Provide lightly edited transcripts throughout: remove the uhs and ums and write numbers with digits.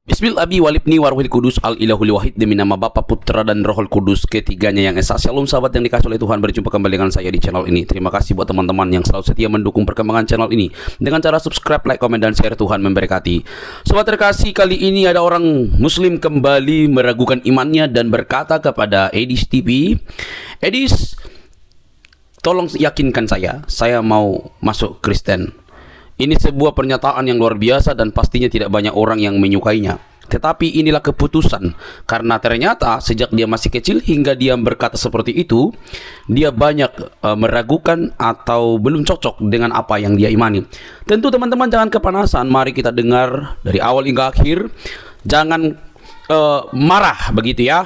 Bismillah abi walibni warwil kudus al ilahul wahid demi nama Bapa Putra dan Rohul Kudus ketiganya yang esa. Shalom sahabat yang dikasih oleh Tuhan, berjumpa kembali dengan saya di channel ini. Terima kasih buat teman-teman yang selalu setia mendukung perkembangan channel ini dengan cara subscribe, like, komen, dan share. Tuhan memberkati. Sobat terkasih, kali ini ada orang muslim kembali meragukan imannya dan berkata kepada Edis TV, Edis, tolong yakinkan saya mau masuk Kristen. Ini sebuah pernyataan yang luar biasa dan pastinya tidak banyak orang yang menyukainya. Tetapi inilah keputusan, karena ternyata sejak dia masih kecil hingga dia berkata seperti itu, dia banyak meragukan atau belum cocok dengan apa yang dia imani. Tentu teman-teman jangan kepanasan, mari kita dengar dari awal hingga akhir. Jangan marah begitu ya.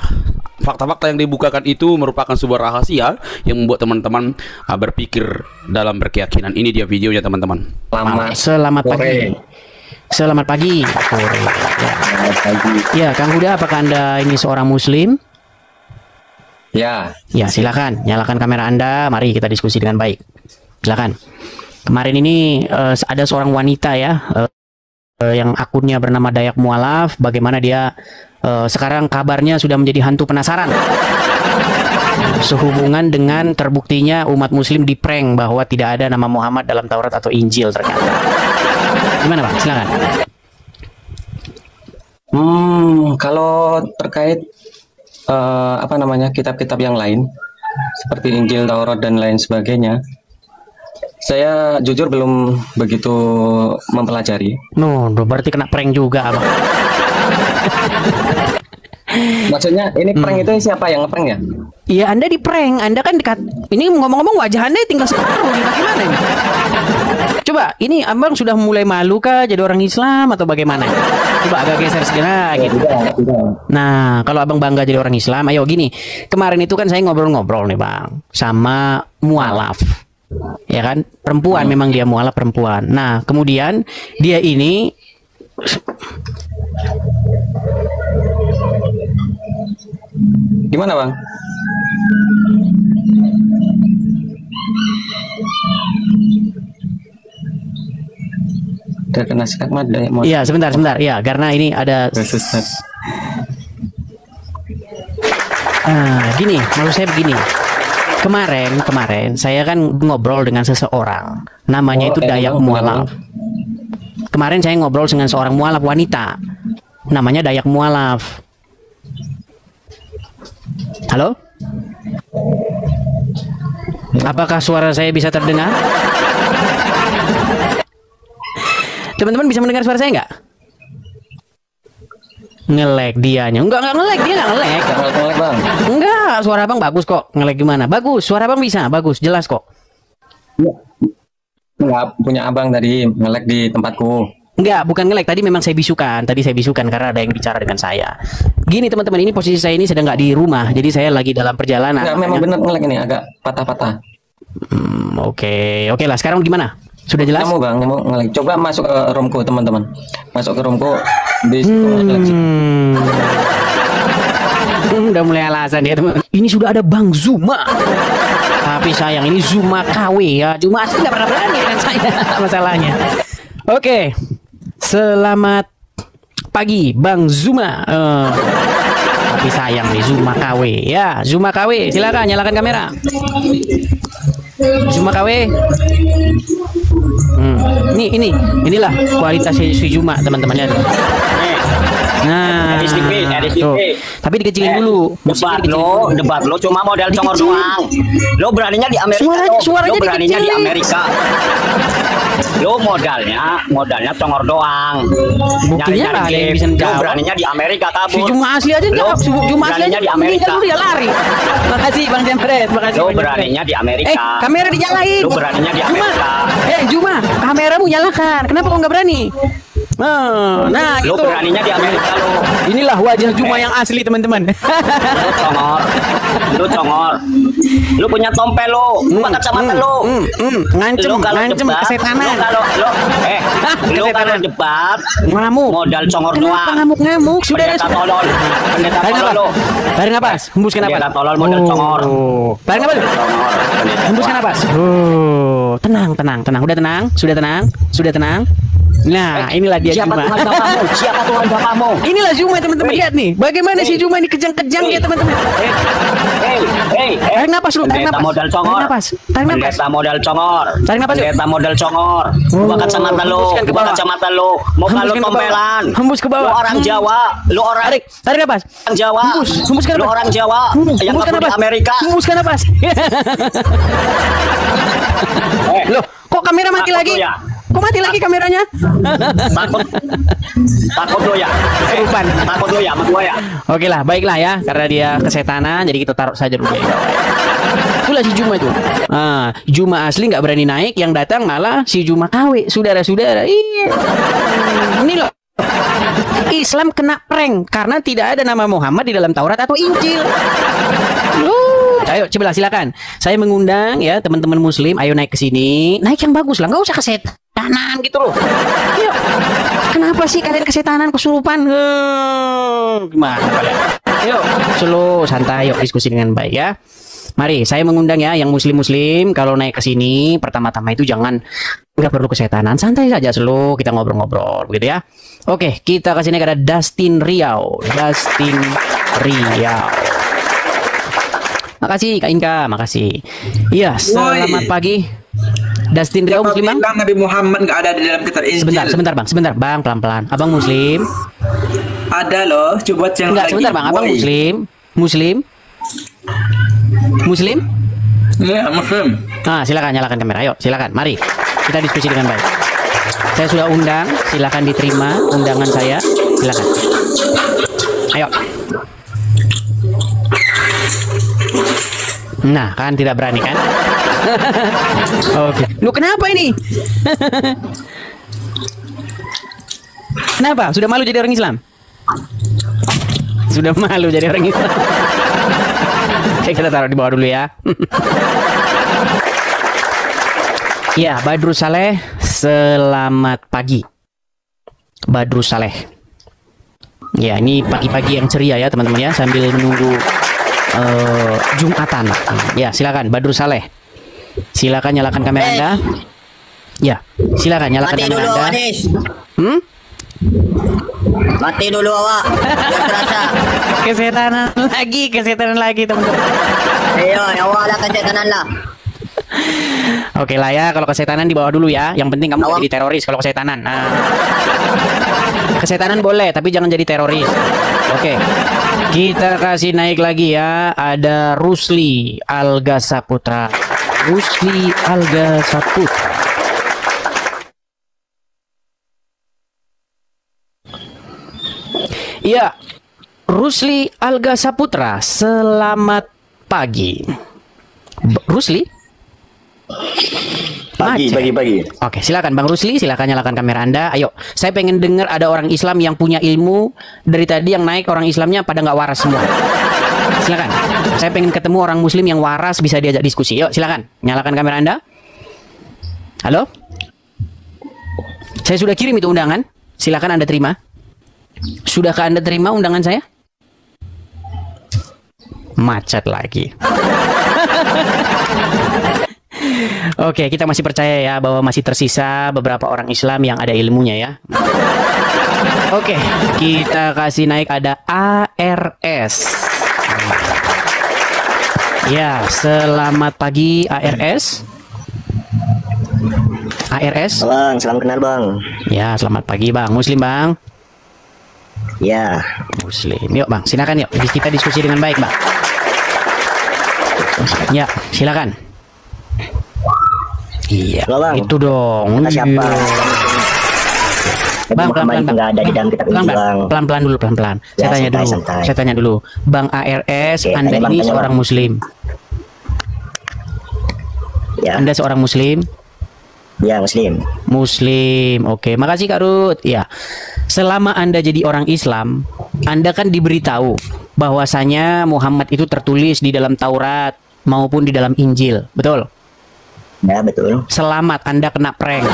Fakta-fakta yang dibukakan itu merupakan sebuah rahasia yang membuat teman-teman berpikir dalam berkeyakinan. Ini dia videonya teman-teman. Selamat pagi. Selamat pagi. Ya, Kang Huda, apakah Anda ini seorang muslim? Ya. Ya, silakan nyalakan kamera Anda. Mari kita diskusi dengan baik. Silakan. Kemarin ini ada seorang wanita ya, yang akunnya bernama Dayak Mualaf. Bagaimana dia sekarang kabarnya sudah menjadi hantu penasaran sehubungan dengan terbuktinya umat muslim diprank bahwa tidak ada nama Muhammad dalam Taurat atau Injil ternyata. Gimana Bang? Silakan. Kalau terkait kitab-kitab yang lain seperti Injil, Taurat dan lain sebagainya, saya jujur belum begitu mempelajari. Berarti kena prank juga Abang. Maksudnya ini prank itu siapa yang ngeprank ya? Iya, Anda di prank. Anda kan dekat. Ini ngomong-ngomong wajah Anda tinggal separuh. Gimana ini? Coba, ini Abang sudah mulai malu kah jadi orang Islam atau bagaimana? Coba agak geser segera gitu. Nah, kalau Abang bangga jadi orang Islam, ayo gini. Kemarin itu kan saya ngobrol-ngobrol nih Bang sama mualaf. Ya kan? Perempuan, memang dia mualaf perempuan. Nah, kemudian dia ini gimana Bang? Udah kena skakmat deh. Iya, sebentar. Ya, karena ini ada. Gini, maksud saya begini. Kemarin saya kan ngobrol dengan seseorang. Namanya itu Dayak Mualaf. Kemarin saya ngobrol dengan seorang mualaf wanita. Namanya Dayak Mualaf. Halo? Apakah suara saya bisa terdengar? Teman-teman bisa mendengar suara saya nggak? Ngelek dianya. Enggak ngelek, dia nggak ngelek. Ngelek Bang. Enggak, suara Abang bagus kok. Ngelek gimana? Bagus, suara Abang bisa, bagus, jelas kok. Enggak, punya Abang tadi ngelek di tempatku. Enggak, bukan ngelek. Tadi memang saya bisukan. Tadi saya bisukan karena ada yang bicara dengan saya. Gini teman-teman, ini posisi saya ini sedang nggak di rumah. Jadi saya lagi dalam perjalanan. Enggak, memang benar ngelek ini, agak patah-patah. Oke lah. Sekarang gimana? Sudah jelas? Kamu Bang, kamu ngelek. Coba masuk ke roomku teman-teman. Masuk ke roomku. Di situ ngelek. Udah mulai alasan ya teman. Ini sudah ada Bang Zuma. Tapi sayang ini Zuma KW ya. Zuma asli nggak pernah berani dengan saya masalahnya. Oke. Selamat pagi Bang Zuma. Tapi sayang nih Zuma KW ya. Zuma KW, silakan nyalakan kamera. Zuma KW. Inilah kualitas si Zuma teman-temannya. Nah, tuh. Tapi dikecilin dulu. Debat lo cuma modal congor doang. Lo beraninya di Amerika. Suaranya lo beraninya dikecilin. di Amerika. Lo modalnya congor doang. Buktinya nggak ada yang bisa Lo jawab. beraninya di Amerika kabur. Si Zuma asli aja jawab. Zuma asli aja beraninya di Amerika. Dulu dia lari. Makasih Bang Jempret. Makasih. Lo beraninya di Amerika. Kamera dinyalain. Lo beraninya di Amerika. Zuma, kameramu nyalakan. Kenapa kau nggak berani? Nah, Lo gitu. beraninya di Amerika lo. Inilah wajah Zuma yang asli teman-teman. Lo congor. Lo punya tompel lo. Lu pakai kacamata lo. Ngancem kesetanan. Lo kalau debat Ngamuk. modal congor Kenapa doang. ngamuk-ngamuk? Sudah Pendeta tolol. Pendeta Tarik tolol napas. lo. Tarik napas. Hembuskan napas. Pendeta tolol modal congor. Tarik napas. Congor. Hembuskan napas. Tenang. Udah tenang. Sudah tenang. Nah, inilah dia Siapa Juma. Tuhan Bapamu? Siapa Tuhan Bapamu? Inilah Juma teman-teman, lihat nih. Bagaimana si Juma ini kejang-kejang ya teman-teman. Tarik napas lu, tarik Pendeta napas. modal congor. Tarik napas. Tarik napas. Pendeta modal congor. Tarik napas, yuk. Pendeta modal congor. Buka kacamata lu, hembuskan ke buka bawah. kacamata lu. Muka lu Hembuskan ke bawah. tombelan. Hembus ke bawah. Lu orang Jawa, lu orang Tarik napas. Jawa. Hembuskan Lu napas. orang Jawa yang Hembuskan kabur di napas. Amerika. Hembuskan napas. Loh, kok kamera mati Takut lagi? lu ya? Kok mati lagi kameranya? Takut lu ya? Kesurupan. Takut lu ya sama gua ya? Oke lah, baiklah ya, karena dia kesetanan, jadi kita taruh saja dulu ya. Itulah si Juma itu. Ah, Juma asli nggak berani naik, yang datang malah si Juma KW, saudara-saudara. Iya. Ini loh. Islam kena prank karena tidak ada nama Muhammad di dalam Taurat atau Injil. Ayo cobalah silakan. Saya mengundang ya teman-teman Muslim, ayo naik ke sini. Naik yang bagus lah, nggak usah kesetanan gitu loh. Yuk. Kenapa sih kalian kesetanan, kesurupan? Gimana kalian? Yuk, slow, santai, yuk diskusi dengan baik ya. Mari, saya mengundang ya yang muslim-muslim kalau naik ke sini pertama-tama itu jangan nggak perlu kesetanan, santai saja slow, kita ngobrol-ngobrol begitu ya. Oke, kita kasih naik ada Dustin Riau. Dustin Riau. Makasih Kak Inka, makasih. Iya, selamat pagi. Dustin Riau Muslim Bang? Bilang Nabi Muhammad nggak ada di dalam kitab Injil. Sebentar Bang, pelan-pelan. Abang Muslim? Ada loh, coba yang Enggak, lagi. sebentar Bang, Abang Woi. Muslim? Iya, Muslim. Nah, silakan nyalakan kamera. Ayo, silakan. Mari kita diskusi dengan baik. Saya sudah undang, silakan diterima undangan saya. Silakan. Ayo. Nah, kan tidak berani kan? Oke. Lu kenapa ini? Kenapa? Sudah malu jadi orang Islam? Sudah malu jadi orang Islam. Oke, kita taruh di bawah dulu ya. Ya, Badrus Saleh, selamat pagi. Badrus Saleh. Ya, ini pagi-pagi yang ceria ya teman-teman ya, sambil menunggu Jumatan. Ya, silakan Badrus Saleh. Silakan nyalakan kamera Anda. Ya, silakan nyalakan Mati kamera dulu Anda. Anis. Mati dulu awak. Biar terasa. Kesetanan lagi teman-teman. Ayo, awak lah kesetanan lah. Oke lah ya, kalau kesetanan di bawah dulu ya. Yang penting kamu jadi teroris kalau kesetanan. Nah. Kesetanan boleh, tapi jangan jadi teroris. Oke. Kita kasih naik lagi ya. Ada Rusli Alga Saputra. Rusli Alga Saputra. Iya, Rusli Alga Saputra, selamat pagi. Rusli? Pagi. Oke, silakan Bang Rusli, silakan nyalakan kamera Anda. Ayo, saya pengen dengar ada orang Islam yang punya ilmu. Dari tadi yang naik orang Islamnya pada nggak waras semua. Silakan. Saya pengen ketemu orang Muslim yang waras bisa diajak diskusi. Yuk, silakan nyalakan kamera Anda. Halo? Saya sudah kirim itu undangan. Silakan Anda terima. Sudahkah Anda terima undangan saya? Macet lagi. Oke, kita masih percaya ya bahwa masih tersisa beberapa orang Islam yang ada ilmunya ya. Oke, kita kasih naik ada ARS. Ya, selamat pagi ARS. ARS. Bang, salam kenal bang. Ya, selamat pagi Bang. Muslim Bang. Ya, Muslim. Yuk Bang, silakan yuk. Kita diskusi dengan baik Bang. Ya, silakan. Iya, halo, Bang. itu dong. Kata siapa? Bang, pelan-pelan Bang. Nggak ada di dalam kitab Injil bang. Pelan-pelan dulu, pelan-pelan. Ya, Saya santai. tanya dulu. Bang ARS, Oke, Anda tanya, Bang, ini tanya, seorang Bang. Muslim. Ya, Anda seorang Muslim? ya Muslim. Muslim. Oke, makasih Kak Ruth. Ya. Selama Anda jadi orang Islam, Anda kan diberitahu bahwasanya Muhammad itu tertulis di dalam Taurat maupun di dalam Injil. Betul? Ya betul. Selamat Anda kena prank.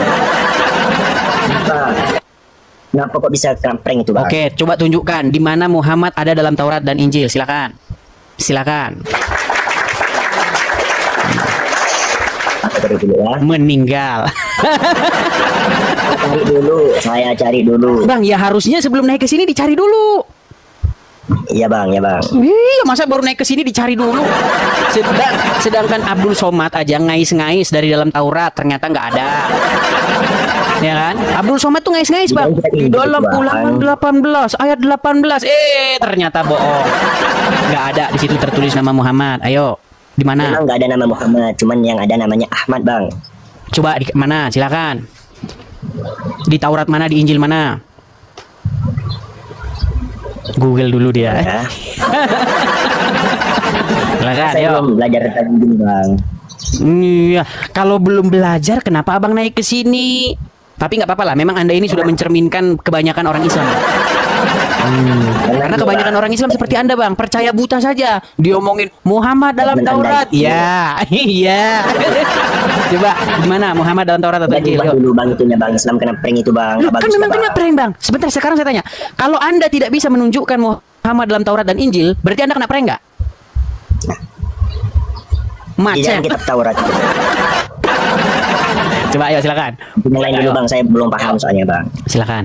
Kenapa kok bisa prank itu bang? Oke, coba tunjukkan di mana Muhammad ada dalam Taurat dan Injil. Silakan. Silakan. Apa tadi dulu ya? Meninggal. Cari dulu, saya cari dulu. Bang, ya harusnya sebelum naik ke sini dicari dulu. Iya bang, ya bang. Iya, masa baru naik ke sini dicari dulu. Sedangkan Abdul Somad aja ngais-ngais dari dalam Taurat ternyata nggak ada. Ya kan? Abdul Somad tuh ngais-ngais, Bang. Di dalam Ulangan 18 ayat 18. Ternyata bohong. Nggak ada di situ tertulis nama Muhammad. Ayo, di mana? Memang nggak ada nama Muhammad, cuman yang ada namanya Ahmad bang. Coba di mana? Silakan. Di Taurat mana? Di Injil mana? Google dulu dia. Ya. Silakan, Saya ayo. belum belajar tentang ini bang. Iya, kalau belum belajar kenapa abang naik ke sini? Tapi nggak apa-apa lah, memang Anda ini sudah mencerminkan kebanyakan orang Islam. Karena kebanyakan orang Islam seperti Anda, Bang, percaya buta saja. Diomongin Muhammad dalam Taurat. Iya, iya. Coba gimana Muhammad dalam Taurat atau Injil? Bang dulu bang itunya bang, Islam kena prank itu bang. Loh, kan memang kena prank, Bang. Sebentar, sekarang saya tanya. Kalau Anda tidak bisa menunjukkan Muhammad dalam Taurat dan Injil, berarti Anda kena prank nggak? Di Macet. dalam kitab Taurat. Coba ayo silakan. Yang lain dulu bang, saya belum paham soalnya bang. Silakan.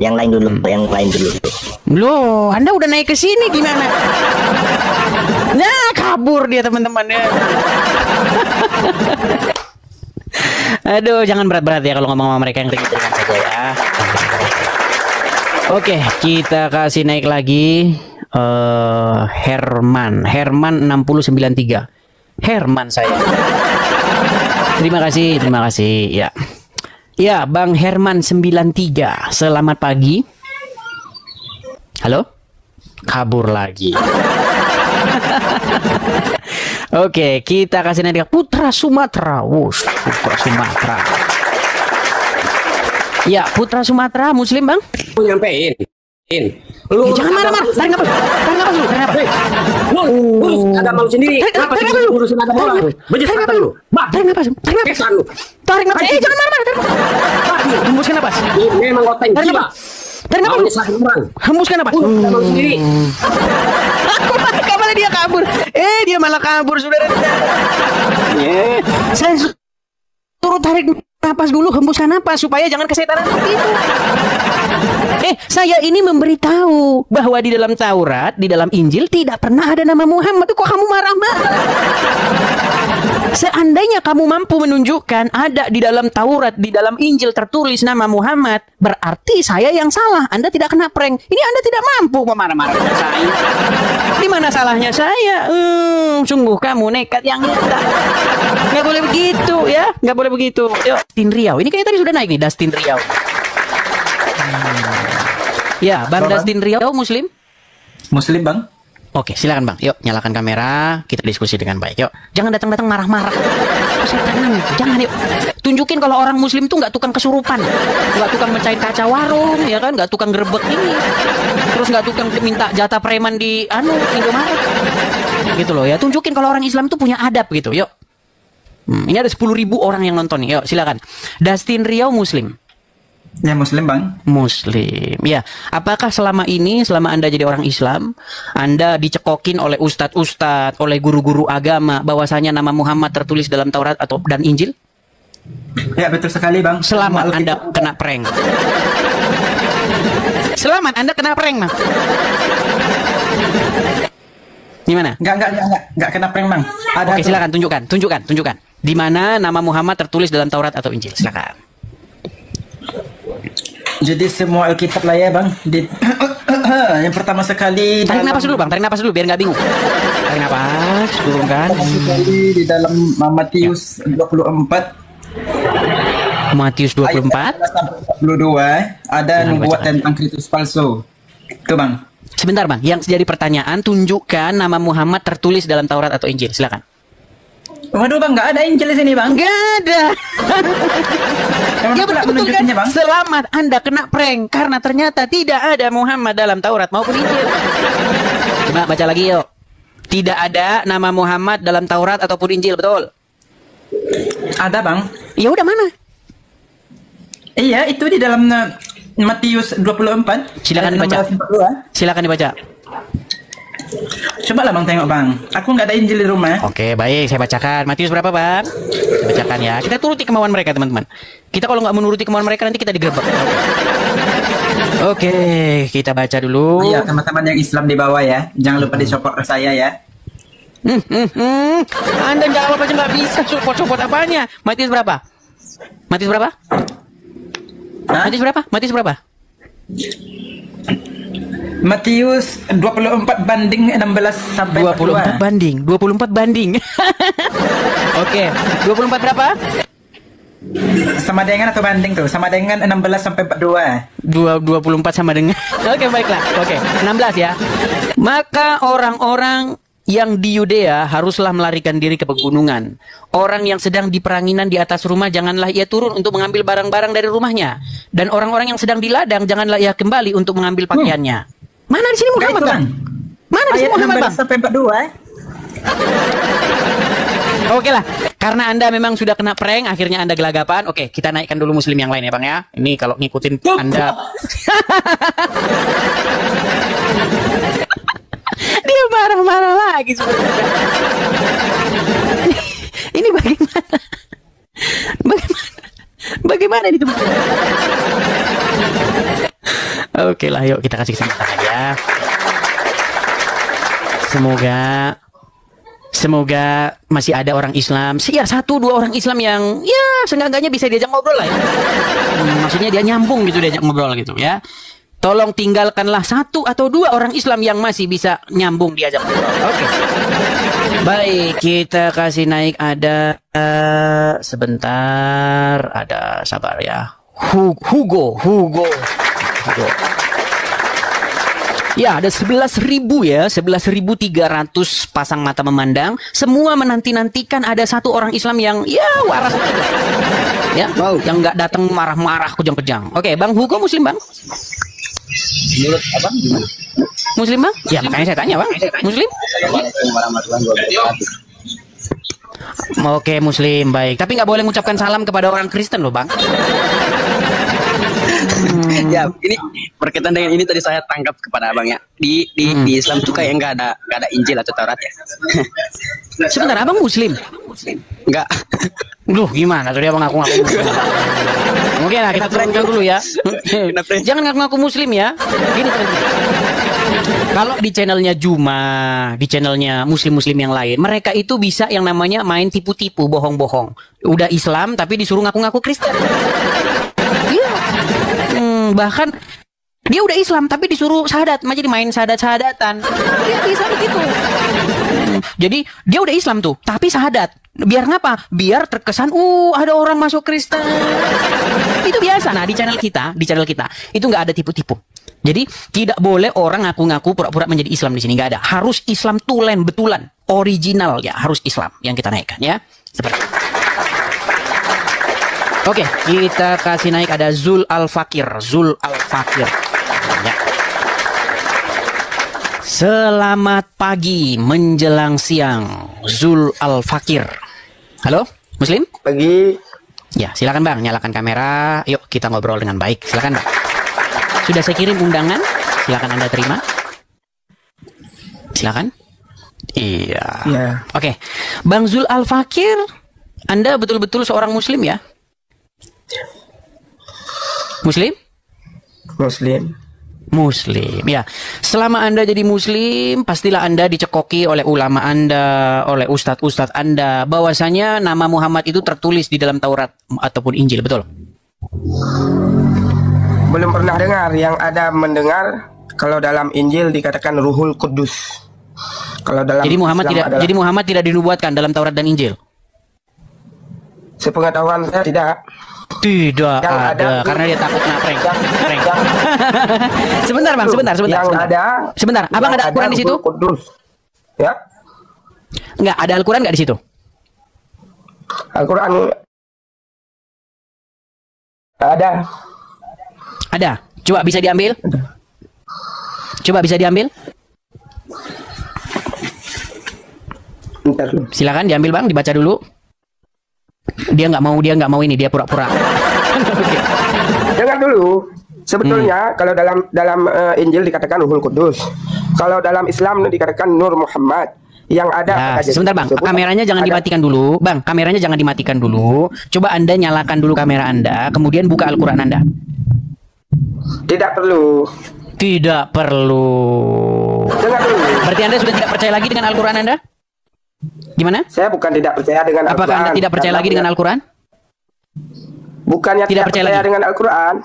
Yang lain dulu, yang lain dulu. Loh, Anda udah naik ke sini gimana? Nah, kabur dia teman-teman ya. Aduh, jangan berat-berat ya kalau ngomong sama mereka yang ringan-ringan saja ya. Oke, kita kasih naik lagi. Herman 6093. Herman saya. Terima kasih ya. Ya, Bang Herman 93. Selamat pagi. Halo? Kabur lagi. Oke, kita kasih nanti Putra Sumatera. Wush, Putra Sumatera. Ya, Putra Sumatera Muslim, Bang? Nyampein. Lu Jangan marah-marah. Tarik napas. Tarik napas dulu. Tarik napas. Lu urus agama lu sendiri. Kenapa sih lu urusin agama orang? Bejat lu. Tarik napas. Tarik napas. Pesan lu. Tarik napas. Jangan marah-marah. Tarik napas. Hembuskan napas. Ini memang otak Tarik jiwa. napas. Tarik napas. Mau nyesalahin orang. Hembuskan napas. Urus agama lu sendiri. Malah dia kabur. Dia malah kabur, saudara-saudara. Saya suruh tarik napas dulu, hembuskan napas supaya jangan kesetanan seperti itu. Saya ini memberitahu bahwa di dalam Taurat, di dalam Injil tidak pernah ada nama Muhammad. Kok kamu marah-marah? Seandainya kamu mampu menunjukkan ada di dalam Taurat, di dalam Injil tertulis nama Muhammad, berarti saya yang salah. Anda tidak kena prank. Ini Anda tidak mampu memarah-marah dengan saya. Di mana salahnya saya? Sungguh kamu nekat yang nyata. Nggak boleh begitu ya, nggak boleh begitu. Yuk, Dustin Riau. Ini kayaknya tadi sudah naik nih, Dustin Riau. Ya, Bang Dustin Riau Muslim? Muslim bang. Oke, silakan Bang. Yuk, nyalakan kamera, kita diskusi dengan baik. Yuk, jangan datang-datang marah-marah. Kesetanan, jangan yuk. Tunjukin kalau orang Muslim tuh nggak tukang kesurupan, nggak tukang mecahin kaca warung, ya kan? Nggak tukang gerebek ini, terus nggak tukang minta jatah preman di Indomaret, gitu loh ya. Tunjukin kalau orang Islam tuh punya adab gitu. Yuk. Ini ada 10.000 orang yang nonton nih. Yuk, silakan. Dustin Riau Muslim. Ya Muslim bang. Muslim. Ya, apakah selama ini, selama Anda jadi orang Islam, Anda dicekokin oleh ustadz-ustadz, oleh guru-guru agama, bahwasanya nama Muhammad tertulis dalam Taurat atau dan Injil? Ya betul sekali bang. Selamat Anda kena prank. Selamat Anda kena prank, Mas. Gimana? Enggak kena prank bang. Ada. Oke, silakan tunjukkan. Di mana nama Muhammad tertulis dalam Taurat atau Injil? Silakan. Jadi semua Alkitab lah ya bang. Yang pertama sekali. Tarik napas dulu Bang, tarik napas dulu biar nggak bingung. Tarik napas, turunkan. Pertama sekali di dalam Matius 24. Matius 24. Ayat 42 ada nubuat tentang Kristus palsu. Itu bang. Sebentar Bang, yang jadi pertanyaan, tunjukkan nama Muhammad tertulis dalam Taurat atau Injil. Silakan. Waduh bang, nggak ada Injil di sini bang. Nggak ada. Ya betul kan? Bang. Selamat Anda kena prank karena ternyata tidak ada Muhammad dalam Taurat maupun Injil. Coba baca lagi yuk. Tidak ada nama Muhammad dalam Taurat ataupun Injil, betul? Ada bang. Ya udah mana? Iya, itu di dalam Matius 24. Silakan dibaca. Silakan dibaca. Coba lah bang tengok bang. Aku nggak ada Injil di rumah. Oke, baik. Saya bacakan. Matius berapa, Bang? Saya bacakan ya. Kita turuti kemauan mereka, teman-teman. Kita kalau nggak menuruti kemauan mereka, nanti kita digerebek. Oke, kita baca dulu. Iya, teman-teman yang Islam di bawah ya. Jangan lupa dicopot ke saya ya. Anda jawab aja nggak bisa. Copot-copot apanya? Matius berapa? Matius berapa? Hah? Matius berapa? Matius berapa? Matius 24 banding 16 sampai 24 banding. 24 banding. Oke, 24 berapa? Sama dengan atau banding tuh? Sama dengan 16 sampai 42. 24 sama dengan. Oke, baiklah. Oke, 16 ya. Maka orang-orang yang di Yudea haruslah melarikan diri ke pegunungan. Orang yang sedang di peranginan di atas rumah, janganlah ia turun untuk mengambil barang-barang dari rumahnya. Dan orang-orang yang sedang di ladang, janganlah ia kembali untuk mengambil pakaiannya. Mana di sini Muhammad, Bang? Mana di sini Muhammad, Bang? Sampai 42. Oke lah, karena Anda memang sudah kena prank, akhirnya Anda gelagapan. Oke, kita naikkan dulu muslim yang lain ya Bang ya. Ini kalau ngikutin Anda. Dia marah-marah lagi sebenarnya. Ini bagaimana? Bagaimana ini teman? Oke lah, yuk kita kasih kesempatan aja. Semoga masih ada orang Islam. Ya, 1-2 orang Islam yang ya seenggaknya bisa diajak ngobrol lah ya. Maksudnya dia nyambung gitu diajak ngobrol gitu ya. Tolong tinggalkanlah 1 atau 2 orang Islam yang masih bisa nyambung diajak ngobrol. Oke. Baik, kita kasih naik ada sebentar, ada sabar ya. Hugo. Ya, ada 11.000 ya, 11.300 pasang mata memandang. Semua menanti-nantikan ada 1 orang Islam yang ya waras gitu. Ya, yang nggak datang marah-marah kejang-kejang. Oke, Bang Hugo Muslim, Bang? Menurut abang gimana? Muslim, Bang? Ya, makanya saya tanya, Bang. Muslim? Assalamualaikum warahmatullahi wabarakatuh. Oke, Muslim, baik. Tapi nggak boleh mengucapkan salam kepada orang Kristen loh, Bang. Ya, ini berkaitan dengan ini tadi saya tangkap kepada abang ya. Di Islam tuh kayak nggak ada Injil atau Taurat ya. Sebentar, Abang Muslim? Enggak. Duh, gimana tuh dia ngaku-ngaku Muslim? Oke lah, kita turunkan dulu ya. Jangan ngaku-ngaku Muslim ya. Gini teman-teman. Kalau di channelnya Juma, di channelnya Muslim-Muslim yang lain, mereka itu bisa yang namanya main tipu-tipu, bohong-bohong. Udah Islam tapi disuruh ngaku-ngaku Kristen. Iya. Bahkan dia udah Islam tapi disuruh syahadat, jadi main syahadat-syahadatan. Dia bisa begitu. Jadi dia udah Islam tuh, tapi syahadat. Biar ngapa? Biar terkesan, ada orang masuk Kristen. Itu biasa. Nah, di channel kita itu nggak ada tipu-tipu. Jadi tidak boleh orang ngaku-ngaku pura-pura menjadi Islam di sini, nggak ada. Harus Islam tulen betulan, original ya, harus Islam yang kita naikkan ya. Seperti itu. Oke, kita kasih naik ada Zul Al-Fakir. Ya. Selamat pagi menjelang siang, Zul Al-Fakir. Halo, Muslim? Pagi. Ya, silakan Bang, nyalakan kamera. Yuk kita ngobrol dengan baik. Silakan Bang. Sudah saya kirim undangan, silakan Anda terima. Silakan. Iya. Ya. Oke, Bang Zul Al-Fakir, Anda betul-betul seorang Muslim ya? Muslim? Muslim, ya. Selama Anda jadi Muslim, pastilah Anda dicekoki oleh ulama Anda, oleh ustadz-ustadz Anda, bahwasanya nama Muhammad itu tertulis di dalam Taurat ataupun Injil, betul? Belum pernah dengar. Yang ada mendengar kalau dalam Injil dikatakan Ruhul Kudus. Kalau dalam jadi Muhammad tidak dinubuatkan dalam Taurat dan Injil. Sepengetahuan saya tidak. Tidak ada, karena dia takut kena prank. Sebentar Bang, sebentar. Sebentar, Abang ada Al-Quran di situ? Kudus. Ya? Enggak, ada Al-Quran enggak di situ? Al-Quran ada. Ada. Coba bisa diambil? Bentar. Silakan diambil Bang, dibaca dulu. Dia nggak mau ini, dia pura-pura. Dengar dulu. Sebetulnya kalau dalam Injil dikatakan Ruhul Kudus. Kalau dalam Islam dikatakan Nur Muhammad. Yang ada Ya, sebentar Bang, kameranya jangan dimatikan dulu. Bang, kameranya jangan dimatikan dulu. Coba Anda nyalakan dulu kamera Anda, kemudian buka Al-Quran Anda. Tidak perlu. Tidak perlu. Dengar dulu. Berarti Anda sudah tidak percaya lagi dengan Al-Quran Anda? Gimana? Saya bukan tidak percaya dengan Al-Quran. Apakah Anda tidak percaya lagi dengan Al-Quran? Bukannya tidak percaya dengan Al-Quran.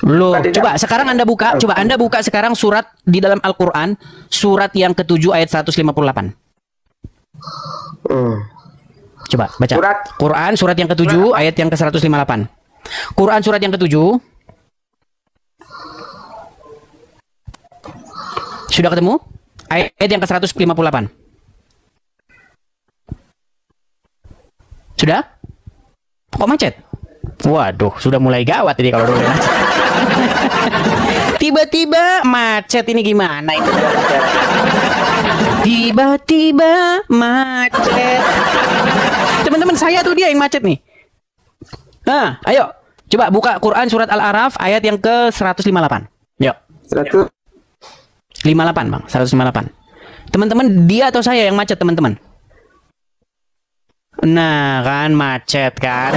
Loh, coba sekarang Anda buka, sekarang surat di dalam Al-Quran, surat yang ke-7 ayat 158. Coba baca. Quran surat yang ke-7 ayat yang ke-158. Quran surat yang ke-7. Sudah ketemu? Ayat yang ke-158. Sudah? Kok macet? Waduh, sudah mulai gawat ini kalau dulu macet. Tiba-tiba macet ini gimana itu? Tiba-tiba macet. Teman-teman, saya tuh dia yang macet nih. Nah, ayo coba buka Quran surat Al-A'raf ayat yang ke-158. Yuk. 58 Bang, 158. Teman-teman, dia atau saya yang macet, teman-teman? Nah, kan macet kan.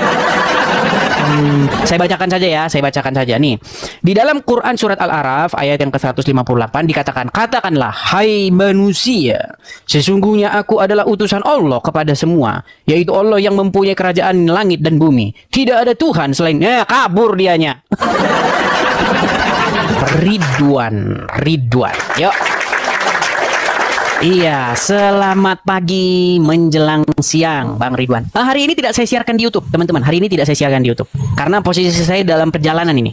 Saya bacakan saja ya, saya bacakan saja nih. Di dalam Quran surat Al-A'raf ayat yang ke-158 dikatakan, katakanlah, hai manusia, sesungguhnya aku adalah utusan Allah kepada semua, yaitu Allah yang mempunyai kerajaan langit dan bumi. Tidak ada Tuhan selainnya. Kabur dianya. Ridwan. Yuk. Iya, selamat pagi menjelang siang, Bang Ridwan. Hari ini tidak saya siarkan di YouTube, teman-teman. Hari ini tidak saya siarkan di YouTube karena posisi saya dalam perjalanan ini.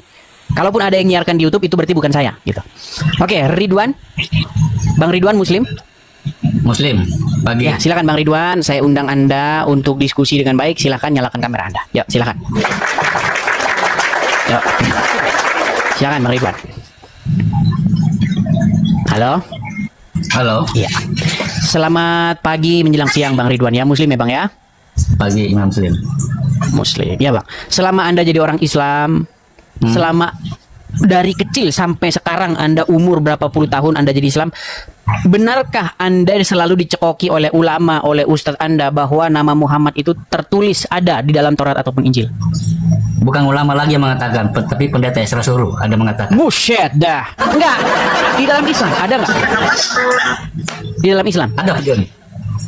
Kalaupun ada yang nyiarkan di YouTube, itu berarti bukan saya, gitu. Oke, Ridwan, Bang Ridwan Muslim. Pagi. Ya, silakan Bang Ridwan. Saya undang Anda untuk diskusi dengan baik. Silakan nyalakan kamera Anda. Yuk, silakan. Yuk. Silakan Bang Ridwan. Halo. Iya. Selamat pagi menjelang siang Bang Ridwan ya, Muslim ya Bang ya? Pagi Imam Muslim ya Bang. Selama Anda jadi orang Islam, selama dari kecil sampai sekarang Anda umur berapa puluh tahun Anda jadi Islam, benarkah Anda selalu dicekoki oleh ulama, oleh ustadz Anda bahwa nama Muhammad itu tertulis ada di dalam Taurat ataupun Injil? Bukan ulama lagi yang mengatakan, tapi pendeta Esra Suruh ada mengatakan. Buset dah. Enggak. Di dalam Islam ada nggak? Di dalam Islam ada, John.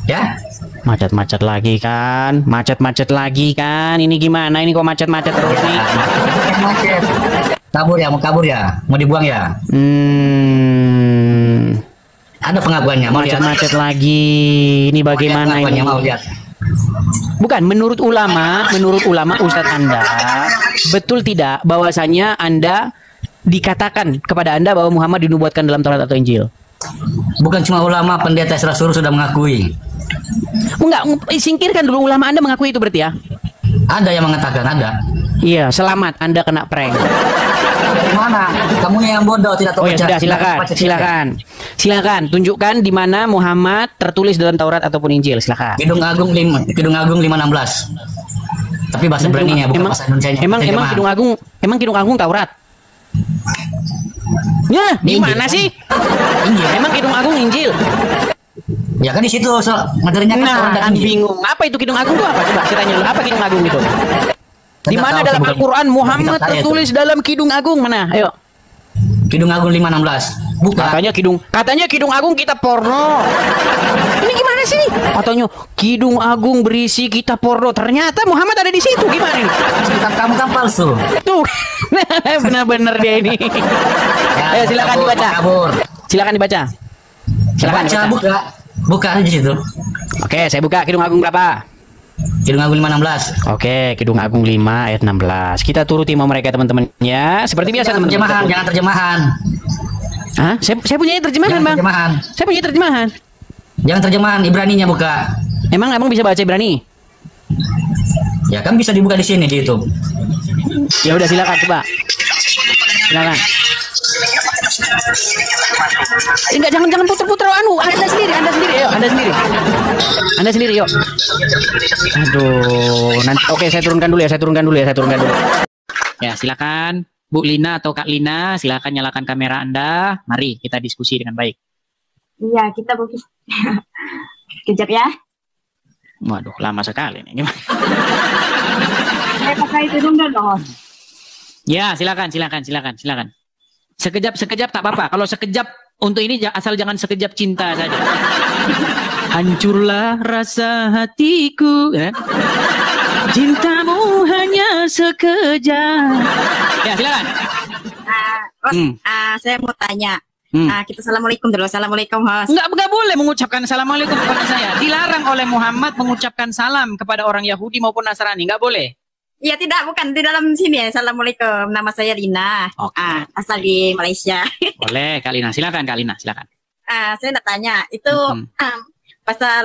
Ya. Macet-macet lagi kan? Macet-macet lagi kan? Ini gimana? Ini kok macet-macet terus nih? Macet. Kabur ya, mau dibuang ya? Ada pengakuannya, mau lihat? Macet-macet lagi. Ini bagaimana ini? Mau lihat? Bukan, menurut ulama Ustadz Anda, betul tidak bahwasanya Anda dikatakan kepada Anda bahwa Muhammad dinubuatkan dalam Taurat atau Injil? Bukan cuma ulama, pendeta Esra Suruh sudah mengakui. Enggak, singkirkan dulu ulama Anda mengakui itu berarti ya? Ada yang mengatakan, ada. Iya, selamat Anda kena prank. Dari mana? Kamunya yang bodoh, tidak tahu. Oh ya sudah, silakan tunjukkan di mana Muhammad tertulis dalam Taurat ataupun Injil, silakan. Kidung Agung 516. Tapi bahasa Ibrani-nya bukan bahasa Indonesia. Emang Kidung Agung Taurat? Ya, di mana sih? Injil. Emang Kidung Agung Injil? Ya kan di situ materinya kan bingung. Apa itu Kidung Agung itu apa? Coba saya tanya dulu, apa Kidung Agung itu? Di mana dalam Al-Quran Muhammad tertulis dalam Kidung Agung mana? Ayo. Kidung Agung 516. Bukan. Katanya Kidung Agung kitab porno. Ini gimana sih? Katanya Kidung Agung berisi kitab porno. Ternyata Muhammad ada di situ. Gimana ini? Kitab kamu kan palsu. Tuh. Benar-benar dia ini. Ayo silakan dibaca. Silakan dibaca. Silakan dibaca. Buka di situ. Oke, saya buka Kidung Agung berapa? Kidung Agung 516. Oke, Kidung Agung 5 ayat 16. Kita turuti mau mereka teman-teman ya. Seperti biasa teman-teman. Jangan terjemahan. Hah? Saya punya terjemahan, Bang. Saya punya terjemahan. Jangan terjemahan, Ibraninya buka. Emang bisa baca Ibrani? Ya kan bisa dibuka di sini di YouTube. Ya udah silakan coba. Silakan. Enggak, jangan puter-puter Anda sendiri, yuk, Anda sendiri, yuk. Aduh, nanti oke saya turunkan dulu ya. Ya, silakan. Bu Lina atau Kak Lina, silakan nyalakan kamera Anda. Mari kita diskusi dengan baik. Iya, kita mungkin kejap ya. Waduh, lama sekali nih. Gimana? Saya pakai itu dong. Ya, silakan. Sekejap tak apa-apa. Kalau sekejap untuk ini asal jangan sekejap cinta saja. Hancurlah rasa hatiku, ya. Cintamu hanya sekejap. Ya, silakan. Saya mau tanya. Kita assalamualaikum dulu. Assalamualaikum, host. Enggak boleh mengucapkan assalamualaikum kepada saya. Dilarang oleh Muhammad mengucapkan salam kepada orang Yahudi maupun Nasrani. Enggak boleh. Iya, tidak, bukan di dalam sini ya. Assalamualaikum. Nama saya Lina. Asal di Malaysia. Boleh, Kak Lina. Silakan, Kak Lina. Silakan. Saya nak tanya itu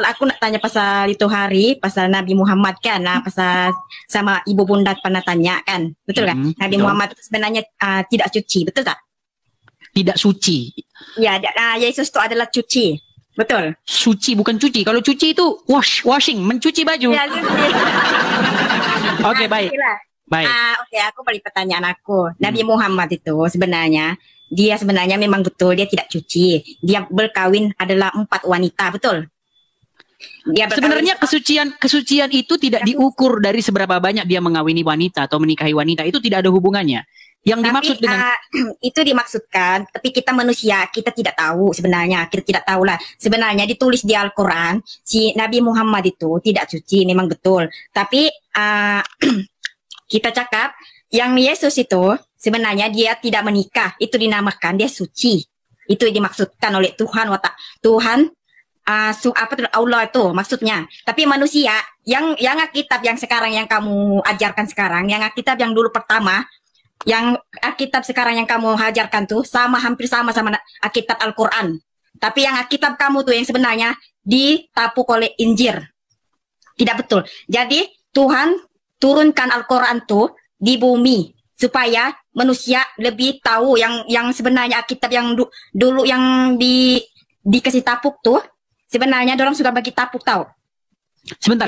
aku nak tanya pasal itu hari pasal Nabi Muhammad kan. Pasal sama ibu bunda pernah tanya kan. Betul kan? Nabi Muhammad itu sebenarnya tidak suci, betul tak? Tidak suci. Ya, Yesus itu adalah cuci. Betul. Suci bukan cuci. Kalau cuci itu washing, mencuci baju. Ya, suci. Oke, baik. Baik. Oke, aku balik pertanyaan aku. Nabi Muhammad itu sebenarnya memang betul dia tidak cuci. Dia berkawin adalah 4 wanita, betul? Sebenarnya kesucian itu tidak diukur dari seberapa banyak dia mengawini wanita atau menikahi wanita. Itu tidak ada hubungannya. Yang dimaksud dengan itu dimaksudkan, tapi kita manusia, kita tidak tahu sebenarnya, kita tidak tahu lah. Sebenarnya ditulis di Al-Quran, si Nabi Muhammad itu tidak suci, memang betul. Tapi kita cakap, yang Yesus itu sebenarnya dia tidak menikah, itu dinamakan dia suci. Itu dimaksudkan oleh Tuhan, Allah itu maksudnya. Tapi manusia, yang Alkitab yang sekarang yang kamu ajarkan sekarang, yang Alkitab yang dulu pertama, yang Alkitab sekarang yang kamu ajarkan tuh hampir sama Alkitab Al-Quran. Tapi yang Alkitab kamu tuh yang sebenarnya ditapuk oleh Injil. Tidak betul. Jadi Tuhan turunkan Al-Quran tuh di bumi supaya manusia lebih tahu yang sebenarnya Alkitab yang dulu yang dikasih tapuk tuh sebenarnya dorang sudah bagi tapuk tahu. Sebentar.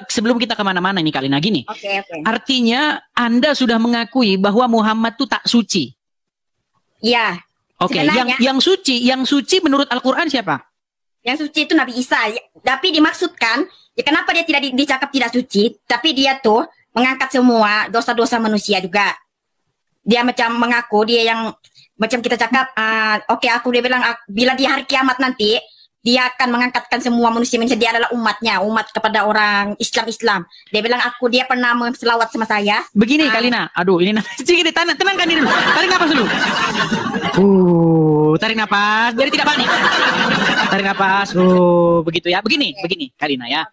Sebelum kita kemana-mana ini Kak Lina, gini. Oke. Artinya Anda sudah mengakui bahwa Muhammad itu tak suci. Iya. Oke. Yang suci menurut Al-Quran siapa? Yang suci itu Nabi Isa. Tapi dimaksudkan, ya kenapa dia tidak dicakap tidak suci? Tapi dia tuh mengangkat semua dosa-dosa manusia juga. Dia macam mengaku dia yang macam kita cakap. Dia bilang bila di hari kiamat nanti. Dia akan mengangkatkan semua manusia. Dia adalah umat kepada orang Islam. Dia bilang dia pernah selawat sama saya. Begini Kalina, aduh ini tenangkan diri dulu. Tarik nafas dulu. Tarik nafas, jadi tidak panik. Tarik nafas, begitu ya. Begini Kalina ya.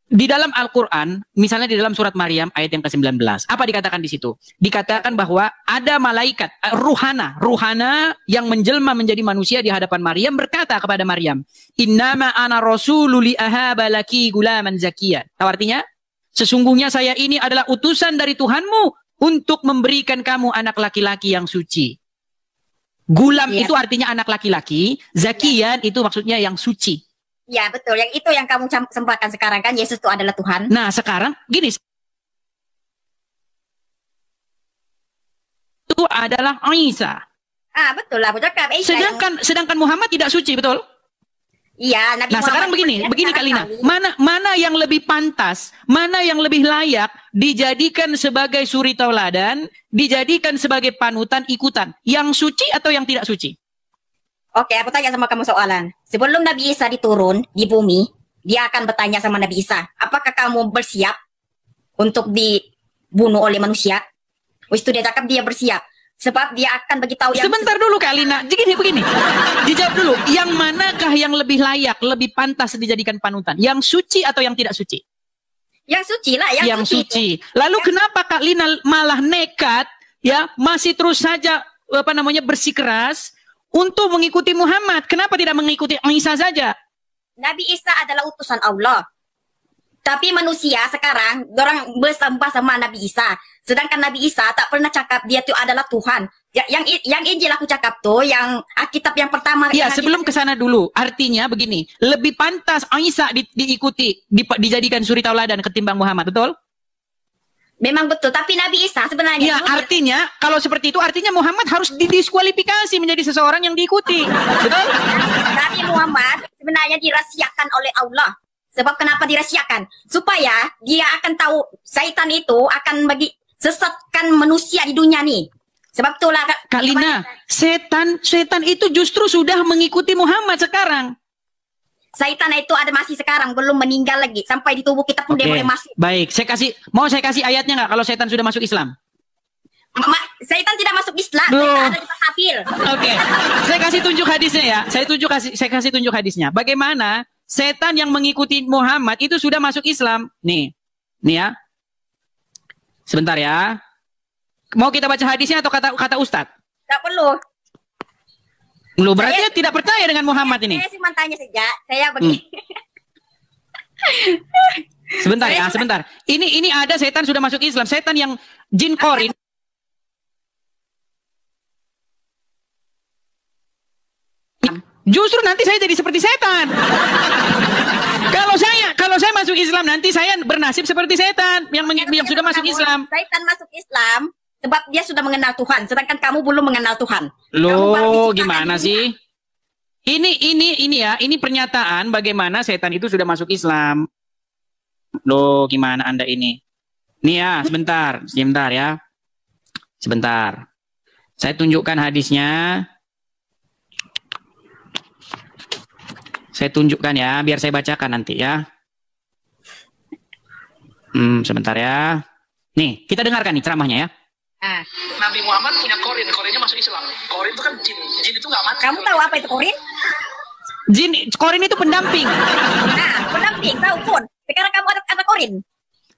Di dalam Al-Quran, misalnya di dalam surat Maryam ayat yang ke-19, apa dikatakan di situ? Dikatakan bahwa ada malaikat, ruhana yang menjelma menjadi manusia di hadapan Maryam berkata kepada Maryam, "Innama ana rasulul li ahaba laki gulaman zakiyan." Tahu artinya? Sesungguhnya saya ini adalah utusan dari Tuhanmu untuk memberikan kamu anak laki-laki yang suci. Gulam itu artinya anak laki-laki, zakiyan itu maksudnya yang suci. Ya betul, yang itu yang kamu sampaikan sekarang kan Yesus itu adalah Tuhan. Nah sekarang gini, itu adalah Isa. Betul lah, cakap. Sedangkan Muhammad tidak suci, betul? Iya. Nabi Nah Muhammad sekarang begini Kak Lina, mana yang lebih pantas, mana yang lebih layak dijadikan sebagai suri tauladan, dijadikan sebagai panutan ikutan, yang suci atau yang tidak suci? Oke, aku tanya sama kamu soalan. Sebelum Nabi Isa diturun di bumi, dia akan bertanya sama Nabi Isa, apakah kamu bersiap untuk dibunuh oleh manusia? Itu dia cakap dia bersiap. Sebab dia akan beritahu yang... Sebentar dulu Kak Lina, begini. Dijawab dulu, yang manakah yang lebih layak, lebih pantas dijadikan panutan? Yang suci atau yang tidak suci? Yang suci lah, yang suci. Lalu kenapa Kak Lina malah nekat, ya masih terus saja bersikeras untuk mengikuti Muhammad? Kenapa tidak mengikuti Isa saja? Nabi Isa adalah utusan Allah. Tapi manusia sekarang, orang bersembah sama Nabi Isa. Sedangkan Nabi Isa tak pernah cakap dia itu adalah Tuhan. Yang Injil aku cakap tuh, yang Alkitab yang pertama. Ya, sebelum ke sana dulu. Artinya begini, lebih pantas Isa diikuti, dijadikan suri tauladan ketimbang Muhammad, betul? Memang betul, tapi Nabi Isa sebenarnya Ya, artinya kalau seperti itu artinya Muhammad harus didiskualifikasi menjadi seseorang yang diikuti. Betul? Nabi Muhammad sebenarnya dirahasiakan oleh Allah. Sebab kenapa dirahasiakan? Supaya dia akan tahu Syaitan itu akan bagi sesatkan manusia di dunia nih. Sebab itulah Kak Lina, setan itu justru sudah mengikuti Muhammad sekarang. Syaitan itu ada masih sekarang, belum meninggal lagi. Sampai di tubuh kita pun dia boleh masuk. Baik, saya kasih ayatnya nggak kalau setan sudah masuk Islam? Syaitan tidak masuk Islam, Syaitan ada di kafir. Oke, saya kasih tunjuk hadisnya ya. Saya kasih tunjuk hadisnya. Bagaimana setan yang mengikuti Muhammad itu sudah masuk Islam? Nih ya. Sebentar ya. Mau kita baca hadisnya atau kata Ustadz? Tidak perlu. Lu berarti tidak percaya dengan Muhammad ini? Saya cuma tanya saja. Saya begini. Sebentar ya, sebentar. Ini ada setan sudah masuk Islam. Setan yang jin korin. Justru nanti saya jadi seperti setan. Kalau saya masuk Islam nanti saya bernasib seperti setan yang sudah masuk Islam. Setan masuk Islam sebab dia sudah mengenal Tuhan, sedangkan kamu belum mengenal Tuhan. Loh, gimana sih? Ini pernyataan bagaimana setan itu sudah masuk Islam. Loh, gimana Anda ini? Nih ya, sebentar ya. Sebentar. Saya tunjukkan hadisnya. Saya tunjukkan ya, biar saya bacakan nanti ya. Sebentar ya. Nih, kita dengarkan nih ceramahnya ya. Nabi Muhammad punya korinnya masuk Islam. Korin itu kan jin itu nggak mati. Kamu tahu apa itu korin? Korin itu pendamping. Nah, pendamping tahu pun. Sekarang kamu ada korin.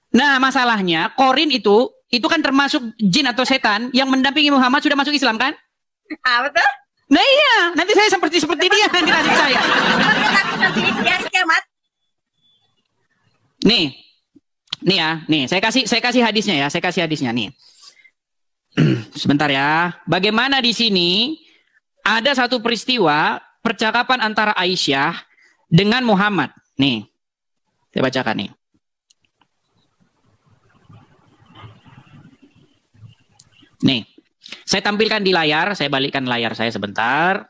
Nah, masalahnya korin itu kan termasuk jin atau setan yang mendampingi Muhammad sudah masuk Islam kan? Betul? Nah iya, nanti saya seperti dia nanti nasib saya. Nanti di hari kiamat. Nih ya, saya kasih hadisnya ya, nih. Sebentar ya. Bagaimana di sini ada satu peristiwa percakapan antara Aisyah dengan Muhammad. Nih, saya bacakan nih. Nih, saya tampilkan di layar, saya balikkan layar saya sebentar.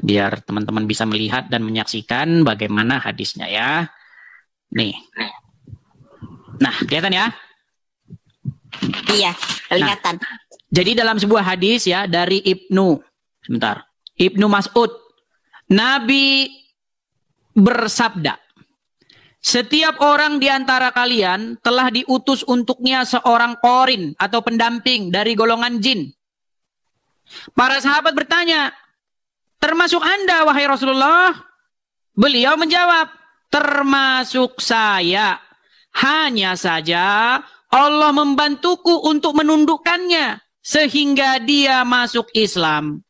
Biar teman-teman bisa melihat dan menyaksikan bagaimana hadisnya ya. Nih. Nah, kelihatan ya? Iya, kelihatan. Nah, jadi dalam sebuah hadis ya dari Ibnu Mas'ud, Nabi bersabda, setiap orang di antara kalian telah diutus untuknya seorang korin atau pendamping dari golongan jin. Para sahabat bertanya, termasuk Anda wahai Rasulullah? Beliau menjawab, termasuk saya. Hanya saja Allah membantuku untuk menundukkannya sehingga dia masuk Islam.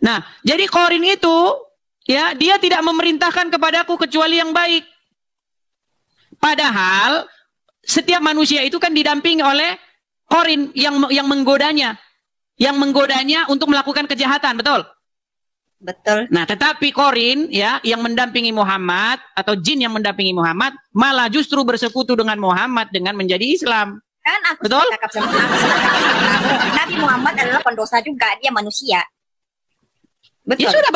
Nah, jadi korin itu ya, dia tidak memerintahkan kepadaku kecuali yang baik. Padahal setiap manusia itu kan didampingi oleh korin yang menggodanya, untuk melakukan kejahatan, betul? Betul. Nah, tetapi korin ya yang mendampingi Muhammad atau jin yang mendampingi Muhammad malah justru bersekutu dengan Muhammad dengan menjadi Islam. Kan aku betul? Nabi Muhammad adalah pendosa juga, dia manusia. Betul. Ya sudah,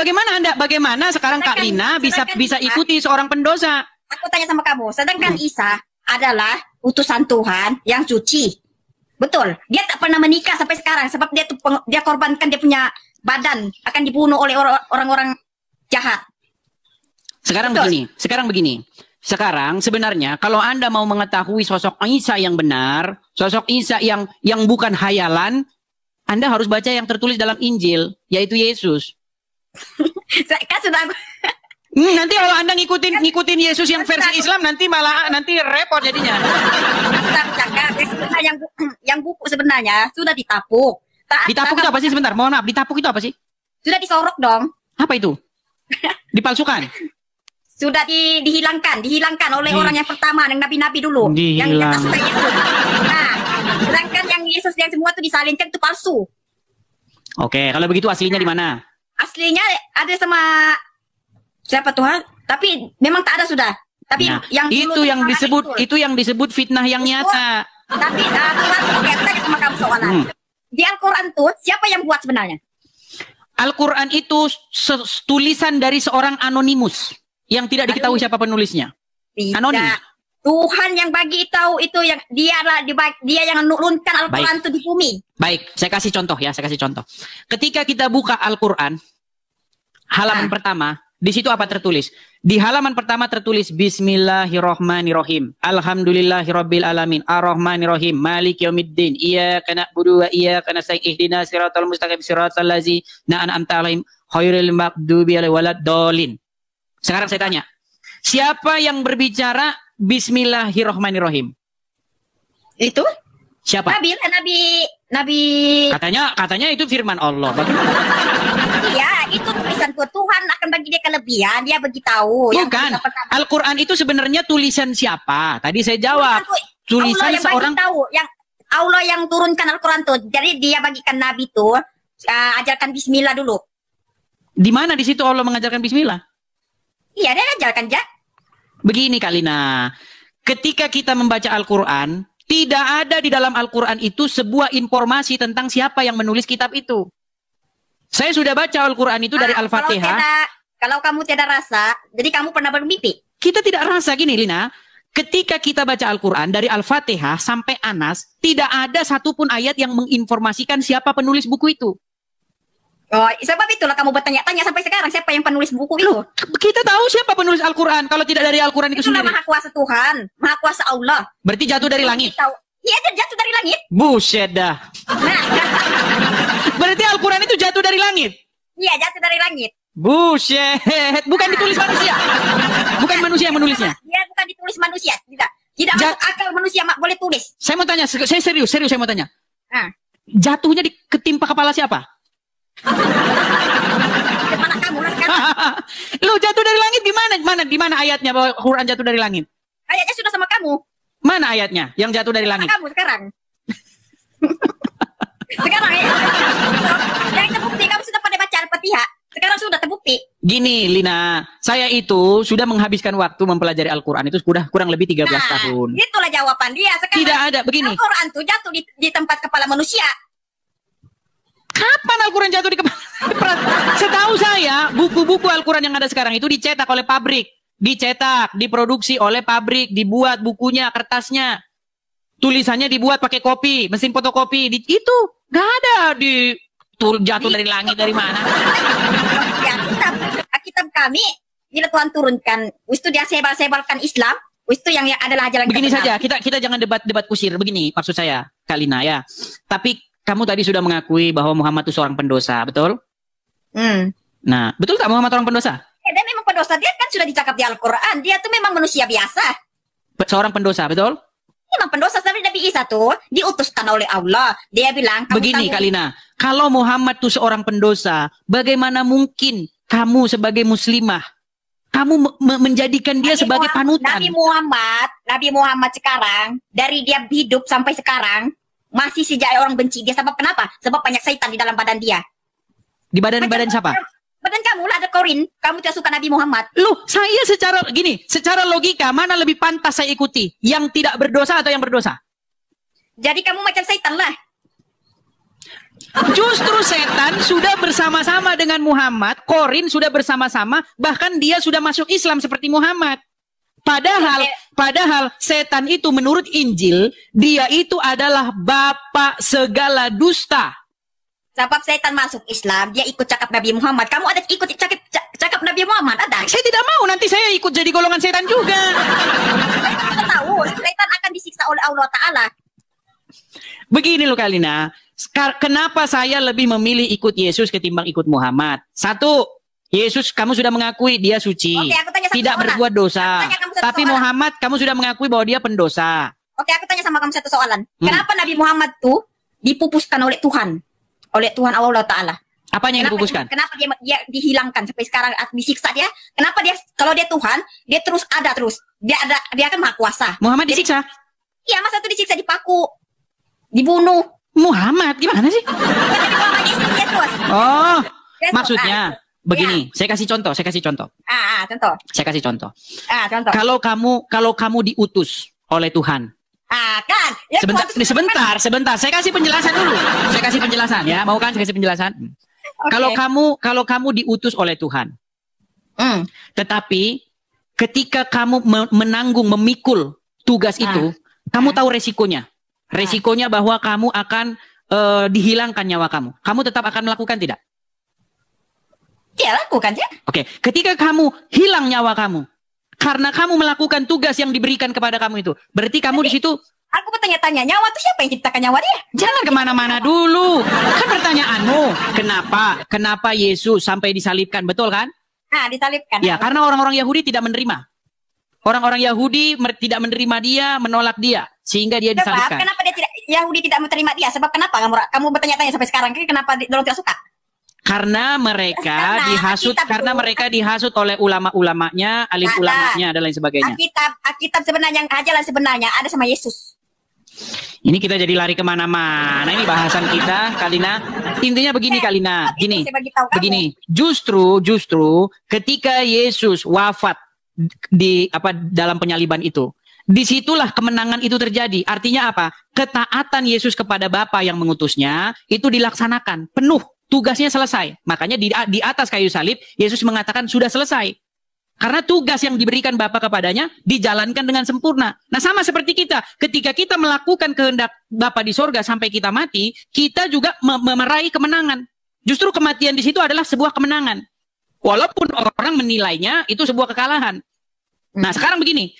bagaimana sekarang Kak Lina bisa ikuti seorang pendosa? Aku tanya sama kamu, sedangkan Isa adalah utusan Tuhan yang suci. Betul. Dia tak pernah menikah sampai sekarang sebab dia korbankan dia punya badan akan dibunuh oleh orang-orang jahat. Sekarang begini. Sekarang sebenarnya kalau Anda mau mengetahui sosok Isa yang benar, sosok Isa yang bukan hayalan, Anda harus baca yang tertulis dalam Injil, yaitu Yesus. Kan sudah aku... nanti kalau Anda ngikutin Yesus yang versi Islam nanti repot jadinya. Yang buku sebenarnya sudah ditapuk. Ditapuk itu apa sih sebentar? Mohon maaf, ditapuk itu apa sih? Sudah disorok dong. Apa itu? Dipalsukan? Sudah dihilangkan oleh orang yang pertama, yang nabi-nabi dulu. Yang atas Yesus. Nah, sedangkan yang Yesus yang semua itu disalinkan itu palsu. Oke, kalau begitu aslinya di mana? Aslinya ada sama siapa Tuhan? Tapi memang tak ada sudah. Tapi Nah, yang itu yang disebut fitnah yang nyata. Tapi Tuhan tuh kayak tanya sama kamu soalan. Di Al-Quran tuh siapa yang buat sebenarnya? Al-Quran itu tulisan dari seorang anonimus yang tidak diketahui siapa penulisnya. Anonim. Tuhan yang bagi tahu itu, yang dia yang menurunkan Al-Quran itu di bumi. Baik, saya kasih contoh ya, Ketika kita buka Al-Quran halaman pertama, di situ apa tertulis? Di halaman pertama tertulis Bismillahirrahmanirrahim. Alhamdulillahirabbil alamin. Arrahmanirrahim. Maliki yaumiddin. Iyyaka na'budu wa iyyaka nasta'in. Ihdinas siratal mustaqim siratal ladzina an'amta 'alaihim ghairil maghdubi alaihim waladdallin. Sekarang saya tanya, siapa yang berbicara Bismillahirrahmanirrahim? Itu? Siapa? Nabi. Katanya itu firman Allah. Iya, itu tulisan Tuhan akan bagi dia kelebihan, dia beritahu. Bukan. Al-Quran itu sebenarnya tulisan siapa? Tadi saya jawab. Tulisan Allah yang seorang. Tahu, yang Allah yang turunkan Al-Quran tuh. Jadi dia bagikan Nabi tuh ajarkan Bismillah dulu. Di mana di situ Allah mengajarkan Bismillah? Iya, dia ajarkan ya. Begini Kak Lina, ketika kita membaca Al-Quran, tidak ada di dalam Al-Quran itu sebuah informasi tentang siapa yang menulis kitab itu. Saya sudah baca Al-Quran itu dari Al-Fatihah. Kalau kamu tidak rasa, jadi kamu pernah bermimpi? Kita tidak rasa gini Lina, ketika kita baca Al-Quran dari Al-Fatihah sampai Anas, tidak ada satupun ayat yang menginformasikan siapa penulis buku itu. Oh, sebab itulah kamu bertanya-tanya sampai sekarang siapa yang penulis buku itu. Kita tahu siapa penulis Al-Quran kalau tidak dari Al-Quran itu sendiri. Maha kuasa Tuhan, maha kuasa Allah. Berarti jatuh dari langit. Iya, jatuh dari langit. Buset dah. Berarti Al-Quran itu jatuh dari langit. Iya, jatuh dari langit. Buset, bukan ditulis manusia. Bukan manusia yang menulisnya. Dia bukan ditulis manusia, tidak masuk akal manusia boleh tulis. Saya mau tanya, saya serius saya mau tanya. Jatuhnya ketimpa kepala siapa? Kepala kamu lah sekarang. Lu jatuh dari langit di mana ayatnya bahwa Quran jatuh dari langit? Ayatnya sudah sama kamu. Mana ayatnya yang jatuh dari langit? Kamu sekarang. Sekarang ya. Yang terbukti kamu sudah pada baca Al-Fatihah. Sekarang sudah terbukti. Gini Lina, saya itu sudah menghabiskan waktu mempelajari Al-Quran itu sudah kurang lebih 13 tahun. Itulah jawaban dia. Sekarang tidak ada begini. Al-Quran itu jatuh di tempat kepala manusia. Kapan Al-Quran jatuh di kepala? Setahu saya, buku-buku Al-Quran yang ada sekarang itu dicetak oleh pabrik. Dicetak, diproduksi oleh pabrik, dibuat bukunya, kertasnya. Tulisannya dibuat pakai kopi, mesin fotokopi. Itu nggak ada jatuh dari langit dari mana? Ya, kitab kami bila Tuhan turunkan, itu dia sebarkan Islam, itu yang adalah jalan. Begini saja, kita jangan debat kusir. Begini maksud saya, Kak Lina ya. Tapi kamu tadi sudah mengakui bahwa Muhammad itu seorang pendosa, betul? Nah, betul tak Muhammad orang pendosa? Ya, dia memang pendosa. Dia kan sudah dicakap di Al-Quran. Dia tuh memang manusia biasa. Seorang pendosa, betul? Memang pendosa. Tapi Nabi Isa tuh diutuskan oleh Allah. Dia bilang, begini Kak Lina, kalau Muhammad itu seorang pendosa, bagaimana mungkin kamu sebagai muslimah, kamu menjadikan dia sebagai panutan? Nabi Muhammad sekarang, dari dia hidup sampai sekarang, masih sejak orang benci dia. Sebab kenapa? Sebab banyak syaitan di dalam badan dia. Di badan siapa? Badan kamu lah ada korin. Kamu tidak suka Nabi Muhammad. Loh, saya secara logika mana lebih pantas saya ikuti? Yang tidak berdosa atau yang berdosa? Jadi kamu macam syaitan lah. Justru setan sudah bersama-sama dengan Muhammad, korin sudah bersama-sama, bahkan dia sudah masuk Islam seperti Muhammad. Padahal setan itu menurut Injil, dia itu adalah bapak segala dusta. Sebab setan masuk Islam, dia ikut cakap Nabi Muhammad. Kamu ada ikut cakap Nabi Muhammad? Ada? Saya tidak mau, nanti saya ikut jadi golongan setan juga. Kita tahu, setan akan disiksa oleh Allah Ta'ala. Begini loh Kak Lina, kenapa saya lebih memilih ikut Yesus ketimbang ikut Muhammad? Satu, Yesus kamu sudah mengakui dia suci, tidak berbuat dosa. Tapi Muhammad kamu sudah mengakui bahwa dia pendosa. Oke, aku tanya sama kamu satu soalan. Kenapa Nabi Muhammad tuh dipupuskan oleh Tuhan? Oleh Tuhan Allah Ta'ala. Apanya yang dipupuskan? Kenapa dia dihilangkan sampai sekarang disiksa dia? Kenapa dia, kalau dia Tuhan, dia terus ada terus. Dia akan maha kuasa. Muhammad disiksa? Iya, masa itu disiksa, dipaku, dibunuh. Muhammad gimana sih? Muhammad Yesus. Oh, maksudnya begini, saya kasih contoh. Contoh. Saya kasih contoh. Contoh. Kalau kamu diutus oleh Tuhan. Kan. Ya, Sebentar. Saya kasih penjelasan dulu. Saya kasih penjelasan ya. Mau kan saya kasih penjelasan? Okay. Kalau kamu diutus oleh Tuhan. Tetapi ketika kamu memikul tugas itu, kamu tahu resikonya. Resikonya bahwa kamu akan dihilangkan nyawa kamu. Kamu tetap akan melakukan tidak? Ya, lakukan ya. Oke, ketika kamu hilang nyawa kamu karena kamu melakukan tugas yang diberikan kepada kamu itu, berarti kamu di situ. Aku bertanya-tanya, nyawa itu siapa yang ciptakan nyawa dia? Jangan kemana-mana dulu. Kan pertanyaanmu, kenapa Yesus sampai disalibkan, betul kan? Disalibkan. Ya, karena orang-orang Yahudi tidak menerima. Orang-orang Yahudi tidak menerima dia, menolak dia, sehingga dia disalibkan. Kenapa Yahudi tidak menerima dia? Sebab kenapa kamu bertanya-tanya sampai sekarang? Kenapa dorong tidak suka? Karena mereka dihasut oleh ulama-ulamanya, alim ulamanya dan lain sebagainya. Alkitab sebenarnya, ajaran sebenarnya ada sama Yesus. Ini kita jadi lari kemana-mana. Ini bahasan kita, Kalina. Intinya begini, Kalina. Begini. Justru ketika Yesus wafat dalam penyaliban itu, disitulah kemenangan itu terjadi. Artinya apa? Ketaatan Yesus kepada Bapa yang mengutusnya itu dilaksanakan penuh. Tugasnya selesai. Makanya di atas kayu salib, Yesus mengatakan sudah selesai. Karena tugas yang diberikan Bapa kepadanya dijalankan dengan sempurna. Nah, sama seperti kita. Ketika kita melakukan kehendak Bapa di sorga sampai kita mati, kita juga meraih kemenangan. Justru kematian di situ adalah sebuah kemenangan. Walaupun orang menilainya itu sebuah kekalahan. Nah, sekarang begini.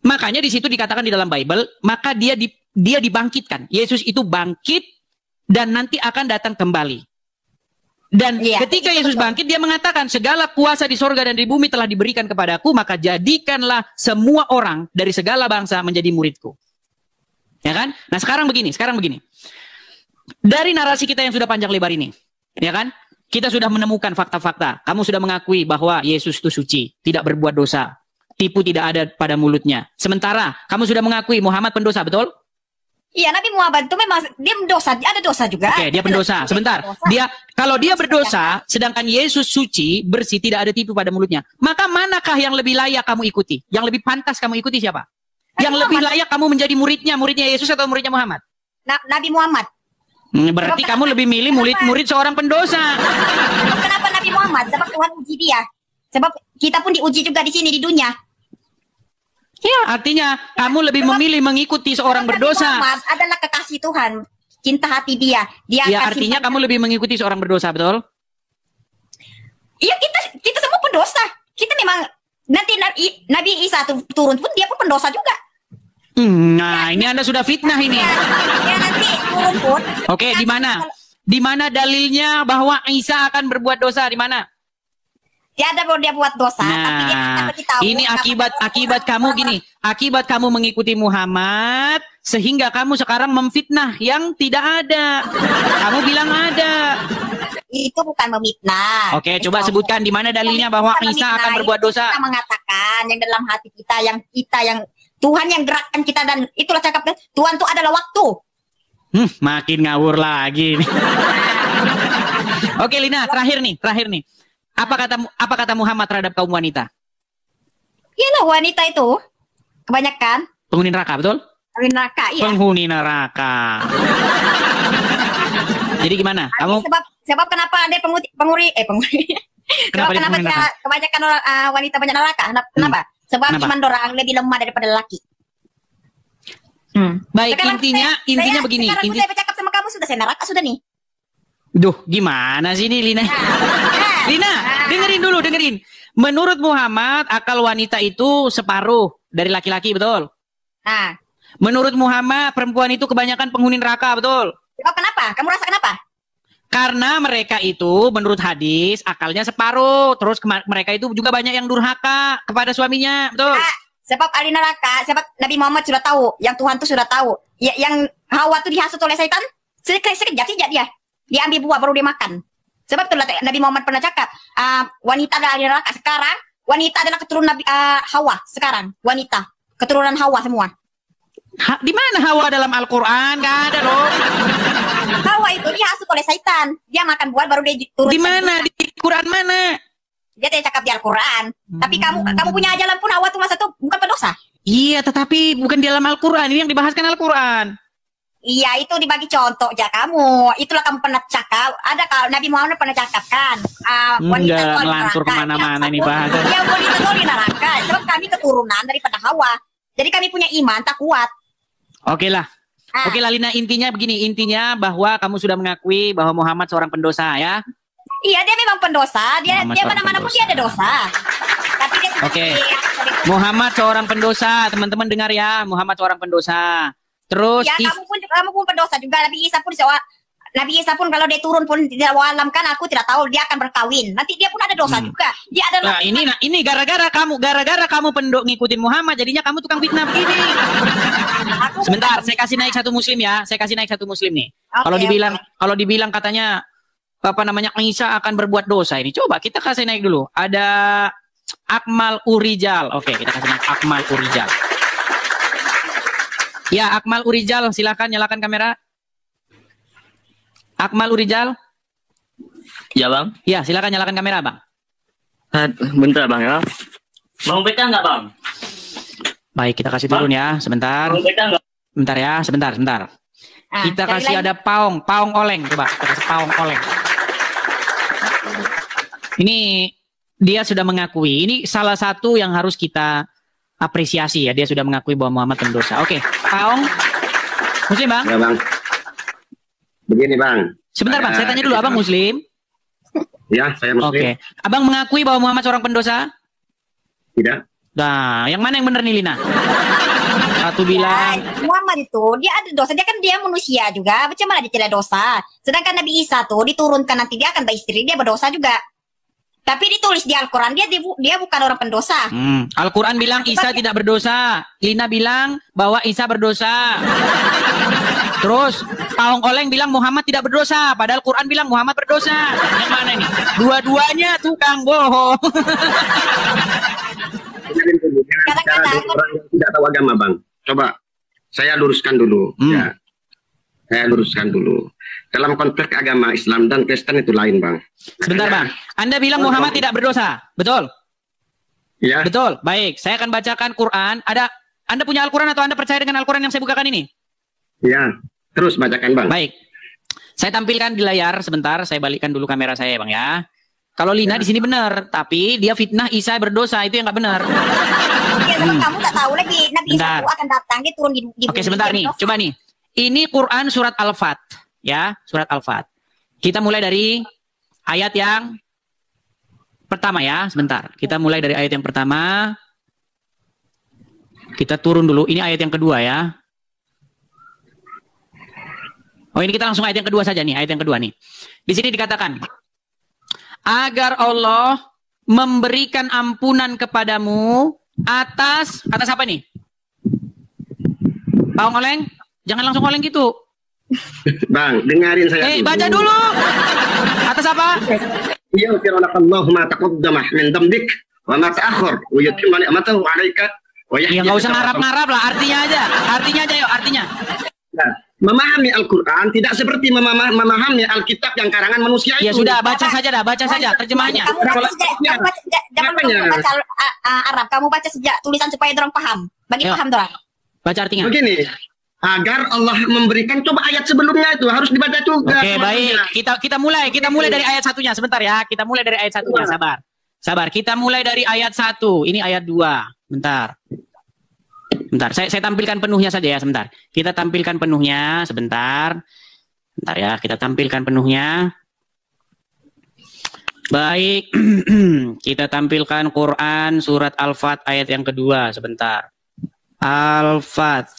Makanya di situ dikatakan di dalam Bible, maka dia dibangkitkan. Yesus itu bangkit dan nanti akan datang kembali. Dan ketika Yesus bangkit, dia mengatakan segala kuasa di sorga dan di bumi telah diberikan kepadaku, maka jadikanlah semua orang dari segala bangsa menjadi muridku. Ya kan? Nah, sekarang begini. Dari narasi kita yang sudah panjang lebar ini, ya kan? Kita sudah menemukan fakta-fakta. Kamu sudah mengakui bahwa Yesus itu suci, tidak berbuat dosa, tipu tidak ada pada mulutnya. Sementara kamu sudah mengakui Muhammad pendosa, betul? Iya, Nabi Muhammad itu memang dia mendosa, ada dosa juga. Oke, dia pendosa. Sebentar. Kalau dia berdosa, sedangkan Yesus suci, bersih, tidak ada tipu pada mulutnya. Maka manakah yang lebih layak kamu ikuti? Yang lebih pantas kamu ikuti siapa? Yang lebih layak kamu menjadi muridnya Yesus atau muridnya Muhammad? Nabi Muhammad. Berarti kamu lebih milih murid seorang pendosa. Kenapa Nabi Muhammad? Sebab Tuhan uji dia. Sebab kita pun diuji juga di sini di dunia. Ya, artinya kamu lebih memilih mengikuti seorang berdosa. Muhammad adalah kekasih Tuhan, cinta hati dia. Ya, artinya kamu lebih mengikuti seorang berdosa, betul? Iya, kita semua pendosa. Kita memang nanti Nabi Isa turun pun dia pun pendosa juga. Nah, ini Anda sudah fitnah ini. Ya nanti turun pun. Oke, di mana? Di mana dalilnya bahwa Isa akan berbuat dosa? Di mana? Ya ada bahwa dia buat dosa, tapi dia beritahu. Ini akibat kamu gini. Akibat kamu mengikuti Muhammad sehingga kamu sekarang memfitnah yang tidak ada. Kamu bilang ada. Itu bukan memfitnah. Oke, coba sebutkan di mana dalilnya bahwa Isa akan berbuat dosa. Kita mengatakan yang dalam hati kita, yang Tuhan yang gerakkan kita, dan itulah cakapnya Tuhan itu adalah waktu. Makin ngawur lagi. Oke, Lina, terakhir nih. Apa kata Muhammad terhadap kaum wanita? Iyalah, wanita itu kebanyakan penghuni neraka, betul? Penghuni neraka, iya. Penghuni neraka. Jadi gimana? Kamu sebab kenapa ada penghuni kenapa kebanyakan orang wanita banyak neraka? Kenapa? Sebab iman orang lebih lemah daripada lelaki. Baik, intinya begini. Sekarang saya bercakap sama kamu sudah saya neraka sudah nih. Duh, gimana sih ini, Lina? Lina, dengerin. Menurut Muhammad, akal wanita itu separuh dari laki-laki, betul? Menurut Muhammad, perempuan itu kebanyakan penghuni neraka, betul? Kenapa? Kamu rasa kenapa? Karena mereka itu, menurut hadis, akalnya separuh. Terus mereka itu juga banyak yang durhaka kepada suaminya, betul? Sebab ahli neraka, sebab Nabi Muhammad sudah tahu, yang Tuhan itu sudah tahu. Yang Hawa itu dihasut oleh setan, sekejap dia. Dia ambil buah baru dia makan. Sebab itulah Nabi Muhammad pernah cakap, wanita adalah ahli neraka. Sekarang wanita adalah keturunan Nabi Hawa. Sekarang wanita keturunan Hawa semua. Di mana Hawa dalam Al-Quran? Gak ada loh. Hawa itu dihasut oleh setan. Dia makan buah baru dia turun. Di mana Quran mana? Dia tidak cakap di Al-Quran. Tapi kamu punya jalan pun awal tuh masa tuh bukan pendosa. Iya, tetapi bukan di dalam Al-Quran. Ini yang dibahaskan Al-Quran. Iya, itu dibagi contoh aja kamu. Itulah kamu pernah cakap. Ada kalau Nabi Muhammad pernah cakap kan. Wanita itu di ngelantur neraka. kemana-mana ini bahasan. Ya, wanita itu di neraka. Sebab kami keturunan daripada Hawa. Jadi kami punya iman tak kuat. Oke lah. Oke lah Lina, intinya begini. Intinya bahwa kamu sudah mengakui bahwa Muhammad seorang pendosa ya. Iya, dia memang pendosa. Dia mana-mana pun dia ada dosa. Tapi dia Oke. Muhammad seorang pendosa. Teman-teman dengar ya. Muhammad seorang pendosa. Terus ya, kamu pun pendosa juga. Nabi Isa pun kalau dia turun pun tidak walam kan, aku tidak tahu dia akan berkawin. Nanti dia pun ada dosa juga. Dia ada. Nah, ini gara-gara kamu ngikutin Muhammad, jadinya kamu tukang fitnah begini. Sebentar, saya kasih naik satu muslim ya. Saya kasih naik satu muslim nih. Kalau dibilang katanya apa namanya Isa akan berbuat dosa ini. Coba kita kasih naik dulu. Ada Akmal Urijal. Oke, kita kasih naik Akmal Urijal. Ya, Akmal Urijal, silakan nyalakan kamera. Akmal Urijal. Ya, Bang. Ya, silakan nyalakan kamera, Bang. Bentar, Bang ya. Bang BK enggak, Bang? Baik, kita kasih turun ya, sebentar. Bang BK enggak? Bentar ya, sebentar. Kita kasih ada Paong Oleng, coba. Kita kasih Paong Oleng. Ini dia sudah mengakui. Ini salah satu yang harus kita apresiasi ya, dia sudah mengakui bahwa Muhammad pendosa. Oke, Paong. Muslim, Bang? Ya, Bang. Begini, Bang. Sebentar, Bang, saya tanya dulu, Abang Muslim? Ya, saya Muslim. Oke. Abang mengakui bahwa Muhammad seorang pendosa? Tidak. Nah, yang mana yang benar nih, Lina? Satu bilang Muhammad itu dia ada dosa, dia kan dia manusia juga. Macam mana dia tidak dosa? Sedangkan Nabi Isa tuh diturunkan nanti dia akan beristri, dia berdosa juga. Tapi ditulis di Al-Quran dia bukan orang pendosa. Al-Quran bilang Isa tidak berdosa. Lina bilang bahwa Isa berdosa. Terus Paong Oleng bilang Muhammad tidak berdosa. Padahal Quran bilang Muhammad berdosa. Yang mana ini? Dua-duanya tukang bohong. Kadang-kadang orang yang tidak tahu agama, Bang. Coba saya luruskan dulu. Ya. Saya luruskan dulu. Dalam konteks agama Islam dan Kristen itu lain, Bang. Sebentar, Bang. Anda bilang Muhammad tidak berdosa, betul? Ya. Betul. Baik, saya akan bacakan Quran. Anda punya Al-Quran atau Anda percaya dengan Al-Quran yang saya bukakan ini? Ya. Terus bacakan, Bang. Baik. Saya tampilkan di layar sebentar. Saya balikkan dulu kamera saya, Bang ya. Kalau Lina di sini benar, tapi dia fitnah Isa berdosa, itu yang nggak benar. Ya, kamu tak tahu lagi Nabi Isa itu akan datang, dia turun di Oke, sebentar nih. Coba nih. Ini Quran surat Al-Fat, ya, surat Al-Fat. Kita mulai dari ayat yang pertama ya, sebentar. Kita mulai dari ayat yang pertama. Kita turun dulu. Ini ayat yang kedua ya. Oh, ini kita langsung ayat yang kedua saja nih, ayat yang kedua nih. Di sini dikatakan, agar Allah memberikan ampunan kepadamu atas apa nih? Paong Oleng? Jangan langsung oleng gitu. Bang, dengarin saya. Baca dulu. Atas apa? Ya, fir'allahu ma taqaddama min dambik wa ma ta'akhir wa yutimma ni'matahu 'alaika wa yahdi. Ya enggak usah ngarap-ngarap lah, artinya aja. Artinya aja yuk, artinya. Nah, memahami Al-Quran tidak seperti memahami Alkitab yang karangan manusia itu. Ya sudah, baca saja dah, baca saja terjemahnya. Jangan kamu baca Arab, kamu baca sejak tulisan supaya dorang paham. Bagi paham dorang. Baca artinya. Begini. Agar Allah memberikan, coba ayat sebelumnya itu harus dibaca juga. Oke, baik. Kita mulai dari ayat satunya sebentar ya. Kita mulai dari ayat satunya. Sabar. Kita mulai dari ayat 1. Ini ayat 2. Bentar. Saya tampilkan penuhnya saja ya, sebentar. Kita tampilkan penuhnya sebentar. Bentar ya, kita tampilkan penuhnya. Baik. Kita tampilkan Quran surat Al-Fat ayat yang kedua sebentar. Al-Fat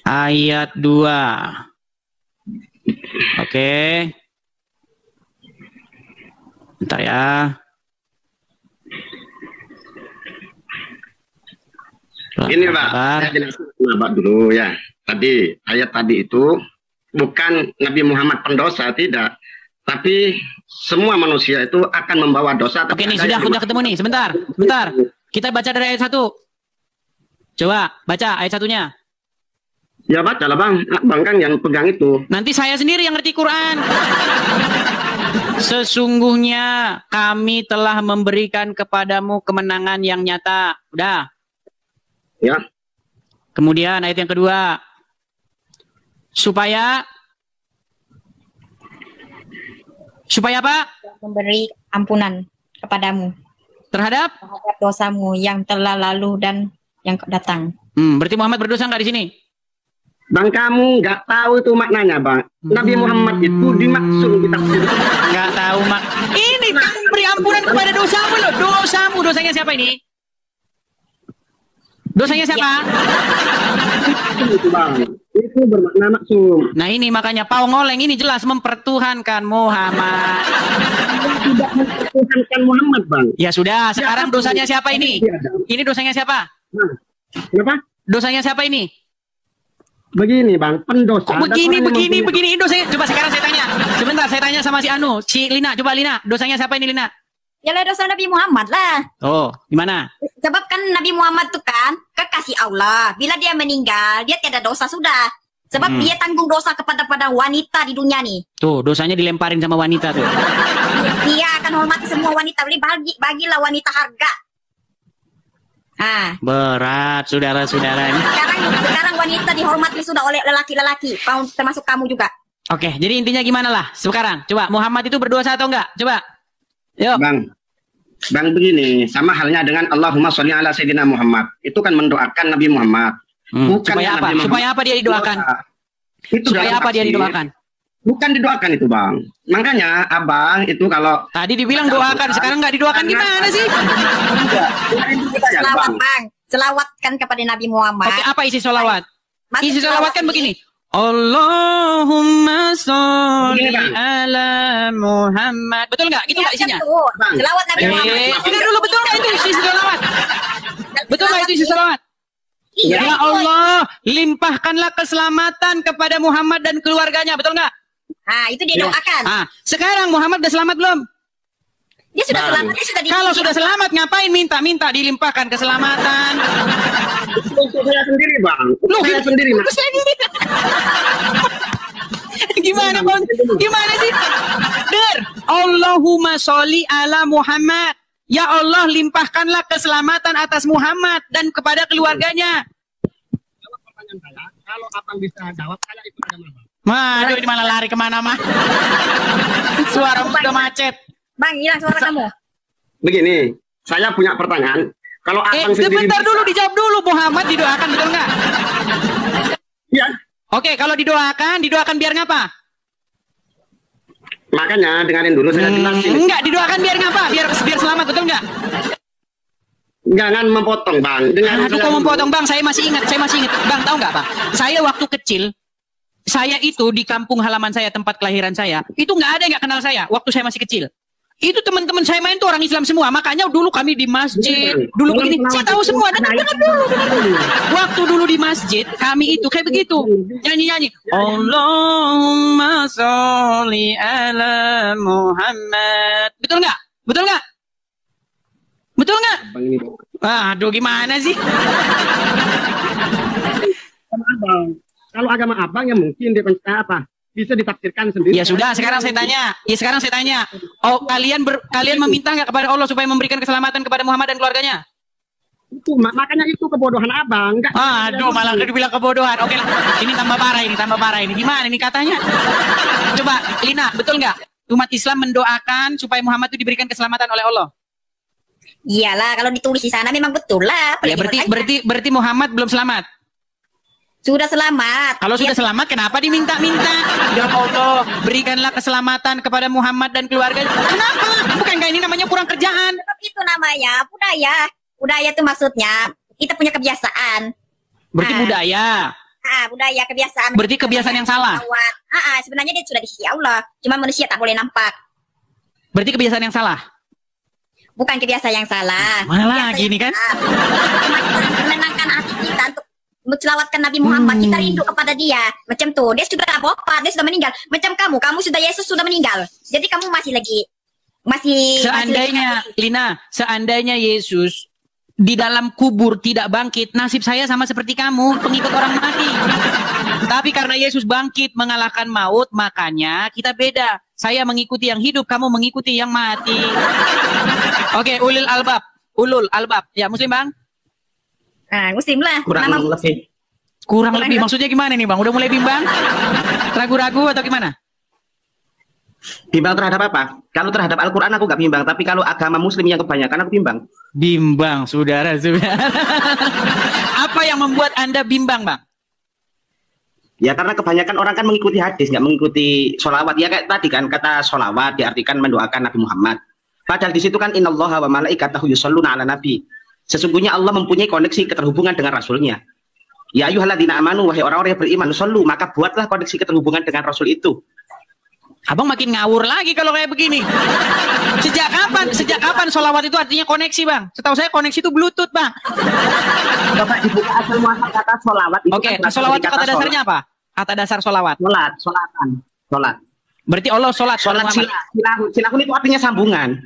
ayat 2. Oke. Bentar ya. Ini Pak, saya jelaskan dulu ya. Tadi ayat tadi itu bukan Nabi Muhammad pendosa, tidak. Tapi semua manusia itu akan membawa dosa. Oke nih, sudah ketemu nih. Sebentar. Kita baca dari ayat 1. Coba baca ayat 1-nya. Ya baca lah Bang. Bang kan yang pegang itu. Nanti saya sendiri yang ngerti Quran. Sesungguhnya kami telah memberikan kepadamu kemenangan yang nyata. Udah. Ya. Kemudian ayat yang kedua. Supaya apa? Memberi ampunan kepadamu. Terhadap dosamu yang telah lalu dan yang datang. Berarti Muhammad berdosa nggak di sini? Bang, kamu nggak tahu itu maknanya, Bang. Nabi Muhammad itu dimaksud kita nggak tahu ini kamu beri ampunan kepada dosamu loh. Dosamu, dosanya siapa ini? Dosanya siapa? Itu, Bang. Itu bermakna maksud. Nah ini makanya Pau Ngoleng ini jelas mempertuhankan Muhammad. Tidak mempertuhankan Muhammad, Bang. Ya sudah, sekarang dosanya siapa ini? Ini dosanya siapa? Kenapa? Dosanya siapa ini? Begini, Bang, pendosa. Begini dosanya. Coba sekarang saya tanya. Sebentar, saya tanya sama si Lina. Coba Lina, dosanya siapa ini Lina? Yalah dosa Nabi Muhammad lah. Oh, gimana? Sebab kan Nabi Muhammad itu kan kekasih Allah. Bila dia meninggal, dia tiada dosa sudah. Sebab dia tanggung dosa kepada wanita di dunia nih. Tuh, dosanya dilemparin sama wanita tuh. Dia akan hormati semua wanita. Bagilah wanita harga. Berat, saudara-saudara ini. Sekarang wanita dihormati sudah oleh lelaki-lelaki, termasuk kamu juga. Oke, jadi intinya gimana lah sekarang? Coba, Muhammad itu berdosa atau enggak? Coba. Yuk. Bang, begini, sama halnya dengan Allahumma sholli ala sayyidina Muhammad. Itu kan mendoakan Nabi Muhammad. Supaya apa? Supaya apa dia didoakan? Supaya apa dia didoakan? Bukan didoakan itu, Bang. Makanya Abang itu kalau tadi dibilang doakan, sekarang nggak didoakan gimana sih? Selawat, Bang. Selawatkan kepada Nabi Muhammad. Oke, apa isi selawat? Isi selawat kan begini. Allahumma sholli ala Muhammad. Betul nggak? Gitu nggak isinya? Selawat Nabi Muhammad. Udah dulu, betul nggak itu isi selawat? Betul nggak itu isi selawat? Ya Allah, limpahkanlah keselamatan kepada Muhammad dan keluarganya. Betul nggak? Itu dia doakan. Sekarang Muhammad udah selamat belum? Dia sudah selamat, dia sudah Kalau sudah selamat ngapain minta dilimpahkan keselamatan? Untuk saya sendiri, Bang. Saya sendiri, Mas. Gimana, Bang? Gimana sih? Der, Allahumma sholli ala Muhammad. Ya Allah, limpahkanlah keselamatan atas Muhammad dan kepada keluarganya. Jawab pertanyaan saya. Kalau Abang bisa jawab, saya ikut aja, Bang. Aduh, ini malah lari kemana mah? Suara sudah macet. Bang, hilang suara kamu. Begini, saya punya pertanyaan. Kalau Abang sendiri sebentar dulu, dijawab dulu. Muhammad didoakan, betul nggak? Iya. Oke, kalau didoakan biar ngapa? Makanya dengerin dulu saya jelasin. Enggak, didoakan biar ngapa? Biar selamat, betul nggak? Jangan memotong, Bang. Aduh, kok memotong, Bang? Saya masih ingat. Bang, tahu nggak, Bang? Saya waktu kecil, saya itu di kampung halaman saya, tempat kelahiran saya, itu nggak ada yang nggak kenal saya waktu saya masih kecil. Itu teman-teman saya main tuh orang Islam semua. Makanya dulu kami di masjid, dulu begini, saya tahu semua. Dengar dulu. Waktu dulu di masjid, kami itu kayak begitu, nyanyi-nyanyi. Allahumma sholli ala Muhammad. Betul nggak? Betul nggak? Betul nggak? Aduh, gimana sih? Kalau agama Abang ya mungkin dia apa? Bisa ditafsirkan sendiri. Ya sudah, sekarang saya tanya. Oh, kalian meminta nggak kepada Allah supaya memberikan keselamatan kepada Muhammad dan keluarganya? Itu makanya itu kebodohan Abang. Aduh, malah dibilang kebodohan. Oke lah, ini tambah parah ini. Gimana ini katanya? Coba, Lina, betul nggak? Umat Islam mendoakan supaya Muhammad itu diberikan keselamatan oleh Allah. Iyalah, kalau ditulis di sana memang betul lah. Ya, berarti Muhammad belum selamat. Sudah selamat. Kalau sudah selamat, kenapa diminta-minta? Ya Allah, berikanlah keselamatan kepada Muhammad dan keluarganya. Kenapa? Bukankah ini namanya kurang kerjaan? Tapi itu namanya budaya. Budaya itu maksudnya kita punya kebiasaan. Berarti budaya. Budaya, kebiasaan. Berarti kebiasaan yang salah. Sebenarnya dia sudah di sisi Allah. Cuma manusia tak boleh nampak. Berarti kebiasaan yang salah. Bukan kebiasaan yang salah. Mana lagi nih kan? Menenangkan hati kita untuk selawatkan Nabi Muhammad, kita rindu kepada dia. Macam tuh, dia sudah wafat, dia sudah meninggal. Macam kamu sudah, Yesus sudah meninggal. Jadi kamu masih seandainya Lina, seandainya Yesus di dalam kubur tidak bangkit, nasib saya sama seperti kamu, pengikut orang mati. Tapi karena Yesus bangkit mengalahkan maut, makanya kita beda. Saya mengikuti yang hidup, kamu mengikuti yang mati. Oke, ulul albab. Ya, Muslim, Bang? Nah, Muslim lah. Kurang lebih. Maksudnya gimana nih, Bang? Udah mulai bimbang? Ragu-ragu atau gimana? Bimbang terhadap apa? Kalau terhadap Al-Quran aku nggak bimbang, tapi kalau agama Muslim yang kebanyakan aku bimbang. Bimbang, saudara. Apa yang membuat Anda bimbang, Bang? Ya karena kebanyakan orang kan mengikuti hadis, nggak mengikuti sholawat. Ya kayak tadi kan kata sholawat diartikan mendoakan Nabi Muhammad. Padahal di situ kan innallaha wa malaikatahu yusholluna ala nabi. Sesungguhnya Allah mempunyai koneksi keterhubungan dengan Rasulnya. Ya ayyuhalladzina amanu, wahai orang-orang yang beriman, shollu, maka buatlah koneksi keterhubungan dengan Rasul itu. Abang makin ngawur lagi kalau kayak begini. Sejak kapan sholawat itu artinya koneksi, Bang? Setahu saya koneksi itu Bluetooth, Bang. Bapak dibuka asal muasal kata sholawat. Oke, sholawat itu kata dasarnya apa? Kata dasar sholawat. Sholat. Berarti Allah sholat. Sholat silahun itu artinya sambungan.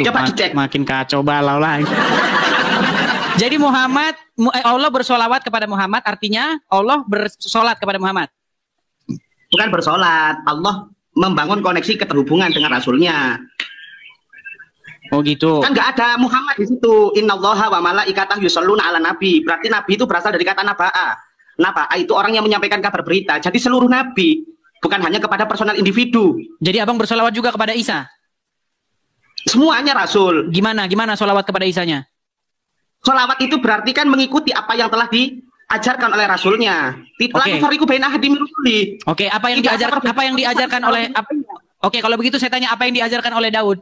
Coba dicek. Makin kacau balau lagi. Jadi Allah bersolawat kepada Muhammad artinya Allah bersolat kepada Muhammad. Bukan bersolat, Allah membangun koneksi keterhubungan dengan Rasulnya. Oh gitu. Kan nggak ada Muhammad di situ. Innallaha wa malaikatahu yusholluna ala nabi. Berarti nabi itu berasal dari kata naba'a. Naba'a itu orang yang menyampaikan kabar berita. Jadi seluruh nabi, bukan hanya kepada personal individu. Jadi abang bersolawat juga kepada Isa? Semuanya Rasul. Gimana solawat kepada Isanya? Solawat itu berarti kan mengikuti apa yang telah diajarkan oleh Rasulnya. Oke. Oke, apa yang diajarkan oleh Oke, kalau begitu saya tanya apa yang diajarkan oleh Daud?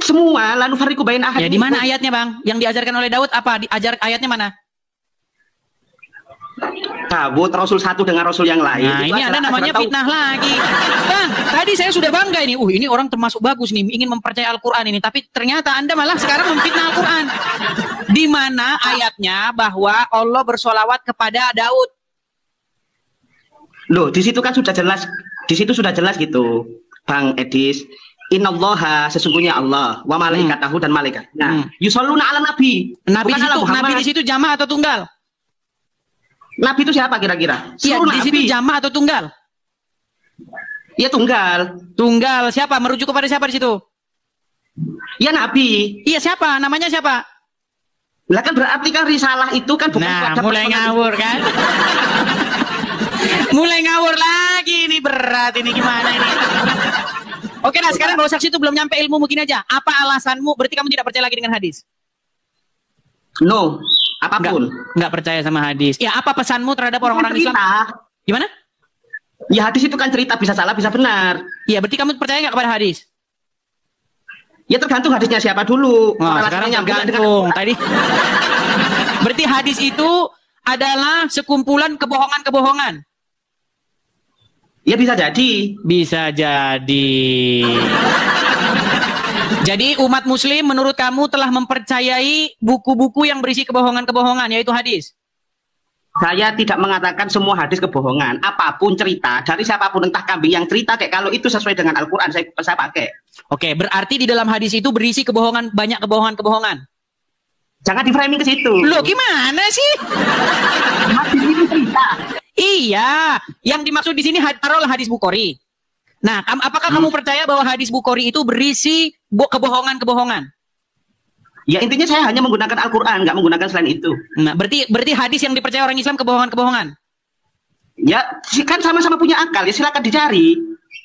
Semua la nufarriqu baina ahadin. Ya di mana ayatnya, Bang? Yang diajarkan oleh Daud apa? Ayatnya mana? Daud Rasul satu dengan Rasul yang lain. Nah, ini ada namanya fitnah lagi. Bang, tadi saya sudah bangga ini. Ini orang termasuk bagus nih, ingin mempercayai Al-Quran ini. Tapi ternyata Anda malah sekarang memfitnah Al-Quran. Di mana ayatnya bahwa Allah bersolawat kepada Daud? Loh, di situ kan sudah jelas. Di situ sudah jelas gitu, Bang Edis. Innallaha, sesungguhnya Allah, wa malaikatahu dan malaikat. Nah, yusholluna ala nabi. Nabi di situ jamaah atau tunggal? Nabi itu siapa kira-kira? Iya, di situ jamaah atau tunggal? Iya tunggal. Tunggal siapa? Merujuk kepada siapa di situ? Ya Nabi. Iya siapa? Namanya siapa? Lah kan berarti kan risalah itu kan bukan. Nah, mulai ngawur kan? Mulai ngawur lagi ini, berat ini, gimana ini? Oke, nah sekarang kalau saksi itu belum nyampe ilmu mungkin aja. Apa alasanmu? Berarti kamu tidak percaya lagi dengan hadis? No, apapun. Nggak percaya sama hadis. Ya, apa pesanmu terhadap orang-orang Islam? Gimana? Ya hadis itu kan cerita, bisa salah, bisa benar. Iya, berarti kamu percaya nggak kepada hadis? Ya tergantung hadisnya siapa dulu. Sekarang tergantung. Tadi. Berarti hadis itu adalah sekumpulan kebohongan-kebohongan. Ya bisa jadi. Bisa jadi. Jadi umat muslim menurut kamu telah mempercayai buku-buku yang berisi kebohongan-kebohongan, yaitu hadis? Saya tidak mengatakan semua hadis kebohongan. Apapun cerita, dari siapapun, entah kambing yang cerita, kayak kalau itu sesuai dengan Al-Quran, saya pakai. Oke, berarti di dalam hadis itu berisi kebohongan, banyak kebohongan-kebohongan? Jangan di framing ke situ. Loh, gimana sih? Hadis itu cerita. Iya, yang dimaksud di sini taruhlah hadis Bukhari. Nah, apakah kamu percaya bahwa hadis Bukhari itu berisi kebohongan-kebohongan? Ya intinya saya hanya menggunakan Al-Quran, nggak menggunakan selain itu. Nah, berarti hadis yang dipercaya orang Islam kebohongan-kebohongan? Ya, kan sama-sama punya akal, ya silakan dicari.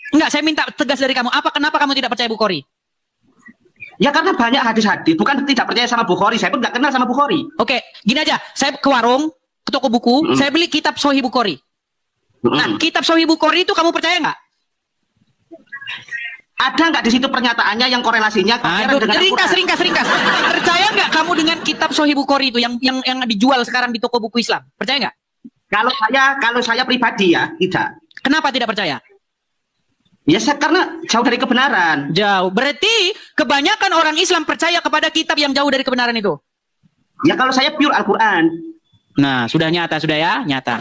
Enggak, saya minta tegas dari kamu. Kenapa kamu tidak percaya Bukhari? Ya karena banyak hadis-hadis, bukan tidak percaya sama Bukhari, saya pun nggak kenal sama Bukhari. Oke, gini aja, saya ke warung, ke toko buku, saya beli kitab Sahih Bukhari. Nah, kitab Sahih Bukhari itu kamu percaya nggak? Ada nggak di situ pernyataannya yang korelasinya? Ringkas. Percaya nggak kamu dengan kitab Sahih Bukhari itu yang dijual sekarang di toko buku Islam? Percaya nggak? Kalau saya pribadi ya tidak. Kenapa tidak percaya? Ya karena jauh dari kebenaran. Jauh. Berarti kebanyakan orang Islam percaya kepada kitab yang jauh dari kebenaran itu. Ya kalau saya pure Al-Quran. Nah, sudah nyata, sudah ya, nyata.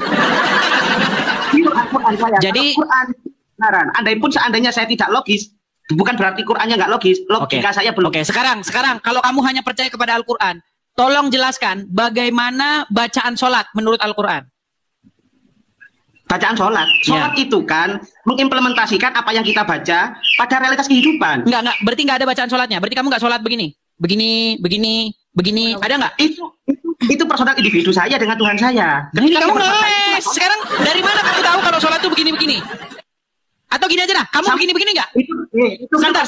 Pure Al-Quran saya. Jadi Al-Quran kebenaran. Andai pun seandainya saya tidak logis, bukan berarti Qur'annya nggak logis. Logika saya belum. Oke, sekarang kalau kamu hanya percaya kepada Al-Qur'an, tolong jelaskan bagaimana bacaan sholat menurut Al-Qur'an. Bacaan sholat itu kan mengimplementasikan apa yang kita baca pada realitas kehidupan. Enggak, berarti nggak ada bacaan sholatnya. Berarti kamu nggak sholat begini, ada nggak? Itu personal individu saya dengan Tuhan saya. Ini kamu ngeles. Sekarang dari mana kamu tahu kalau sholat itu begini? Atau gini aja dah, kamu begini nggak? Sebentar,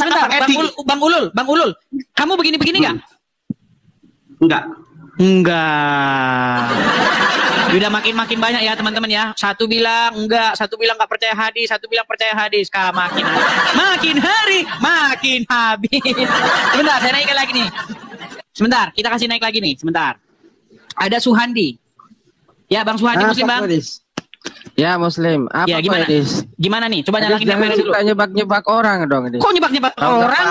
Bang Ulul, kamu begini nggak? Enggak. Udah makin banyak ya teman-teman ya. Satu bilang enggak, satu bilang nggak percaya hadis, satu bilang percaya hadis. Makin hari makin habis. Sebentar, saya naikkan lagi nih. Sebentar, kita kasih naik lagi nih. Sebentar. Ada Suhandi. Ya, Bang Suhandi Muslim, Bang. Ya, Muslim. Apa ya, gimana? Gimana nih? Coba nyalakin kamera dulu. Jangan nyebak-nyebak orang dong. Kok nyebak-nyebak orang?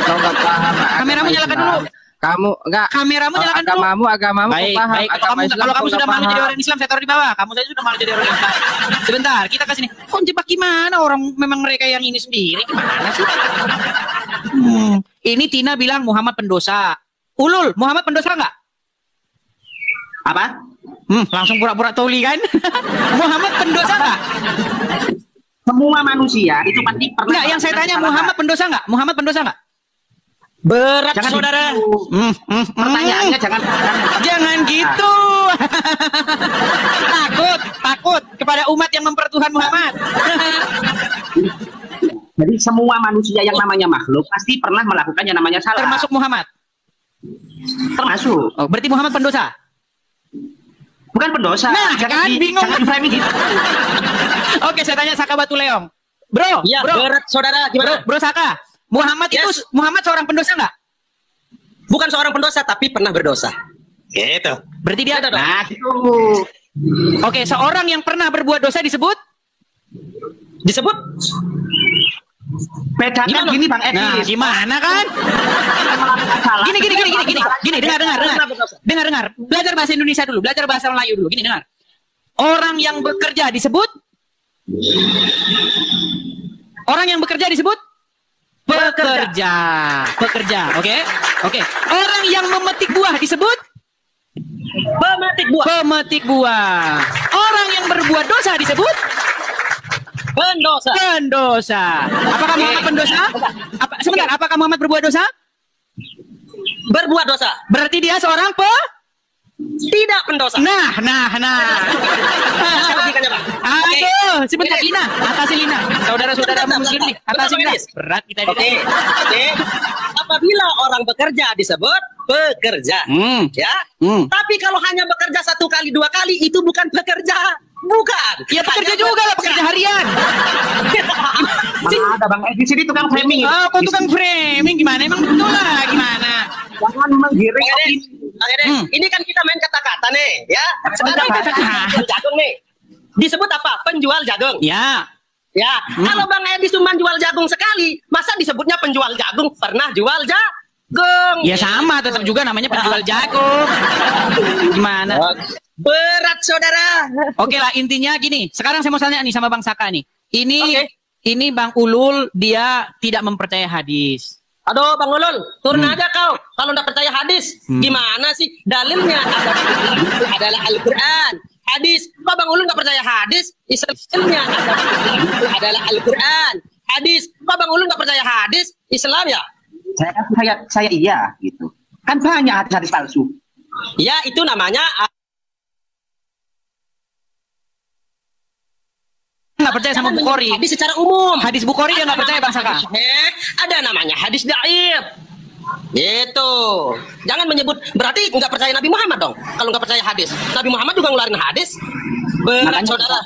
Kau nggak paham. Kameramu nyalakan dulu. Kamu enggak. Kameramu nyalakan dulu. Agamamu paham. Baik. Kalau kamu sudah malu jadi orang Islam, saya taruh di bawah. Kamu saja sudah malu jadi orang Islam. Sebentar, kita kasih nih. Kok jebak gimana? Orang memang mereka yang ini sendiri. Gimana sih? Ini Tina bilang Muhammad pendosa. Ulul, Muhammad pendosa enggak? Apa? Langsung pura-pura toli kan? Muhammad pendosa enggak? Semua manusia itu pasti pernah. Enggak, yang saya tanya Muhammad pendosa enggak? Muhammad pendosa enggak? Berat jangan saudara. Pertanyaannya jangan gitu. takut kepada umat yang mempertuhan Muhammad. Jadi semua manusia yang namanya makhluk pasti pernah melakukan yang namanya salah. Termasuk Muhammad. Termasuk. Oh, berarti Muhammad pendosa. Bukan pendosa. Nah, jangan bingung. Jangan di-framing gitu. Oke, saya tanya Saka Batu Leong. Bro, ya, berat saudara, gimana? Bro Saka, Muhammad itu Muhammad seorang pendosa enggak? Bukan seorang pendosa, tapi pernah berdosa. Gitu. Berarti dia ada. Nah, gitu. Oke, seorang yang pernah berbuat dosa disebut? Bedakan gini Bang Edi. Nah, gimana kan? Gini, dengar. Belajar bahasa Indonesia dulu, belajar bahasa Melayu dulu. Gini, dengar. Orang yang bekerja disebut? Pekerja. Oke. Orang yang memetik buah disebut? Pemetik buah. Orang yang berbuat dosa disebut? Pendosa. Apakah Muhammad pendosa? Sebentar, apakah Muhammad berbuat dosa? Berbuat dosa. Berarti dia seorang tidak pendosa. Nah. Aduh, sebentar Lina, atasi Lina. Saudara-saudara muslim nih, atasi Lina. Berat kita ini. Oke. Apabila orang bekerja disebut pekerja. Ya. Tapi kalau hanya bekerja 1 kali 2 kali itu bukan pekerja. Bukan. Ya pekerja juga lah, pekerja harian. Ada Bang Edi sini tukang framing. Oh, kok tukang framing gimana? Emang betul lah gimana? Jangan menggiring. Ini kan kita main kata-kata nih, ya. Sekarang kata-kata jagung nih. Disebut apa? Penjual jagung. Ya. Kalau Bang Edi cuma jual jagung sekali, masa disebutnya penjual jagung? Pernah jual jagung. Ya sama, tetap juga namanya penjual jagung. Gimana? Berat saudara. Oke lah, intinya gini. Sekarang saya mau tanya nih sama Bang Saka nih. Ini Bang Ulul dia tidak mempercaya hadis. Aduh Bang Ulul, turun aja kau. Kalau nggak percaya hadis, gimana sih? Dalilnya adalah Al-Quran. Hadis. Kok Bang Ulul nggak percaya hadis? Islamnya adalah Al-Quran. Hadis. Kok Bang Ulul nggak percaya hadis? Islam ya? Saya iya gitu. Kan banyak hadis-hadis palsu. Ya itu namanya nggak percaya sama Bukhari. Hadis secara umum. Hadis Bukhari dia nggak percaya Bang Saka. Ada namanya hadis dhaif. Gitu. Jangan menyebut berarti nggak percaya Nabi Muhammad dong. Kalau nggak percaya hadis, Nabi Muhammad juga ngeluarin hadis. Berat saudara.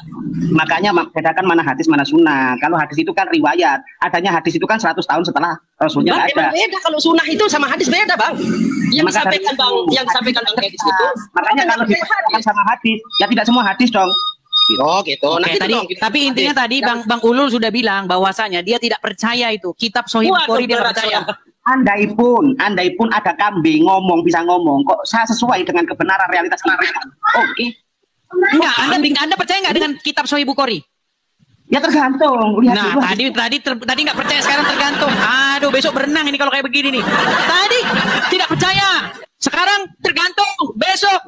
Makanya bedakan mana hadis mana sunnah. Kalau hadis itu kan riwayat. Adanya hadis itu kan 100 tahun setelah Rasulnya ada. Beda kalau sunnah itu sama hadis beda Bang. Yang disampaikan Bang Edis itu. Makanya kalau dikatakan sama hadis, ya tidak semua hadis dong. Gitu. Tapi intinya tadi Bang Ulul sudah bilang bahwasanya dia tidak percaya itu kitab Sahih Bukhari, dia tidak percaya. Andai pun ada kambing bisa ngomong, kok saya sesuai dengan kebenaran realitas kita. Oke. Enggak, Anda percaya nggak dengan kitab Sahih Bukhari? Ya tergantung. Lihat Nah, dulu. tadi nggak percaya, sekarang tergantung. Aduh, besok berenang ini kalau kayak begini nih. Tadi tidak percaya, sekarang tergantung. Besok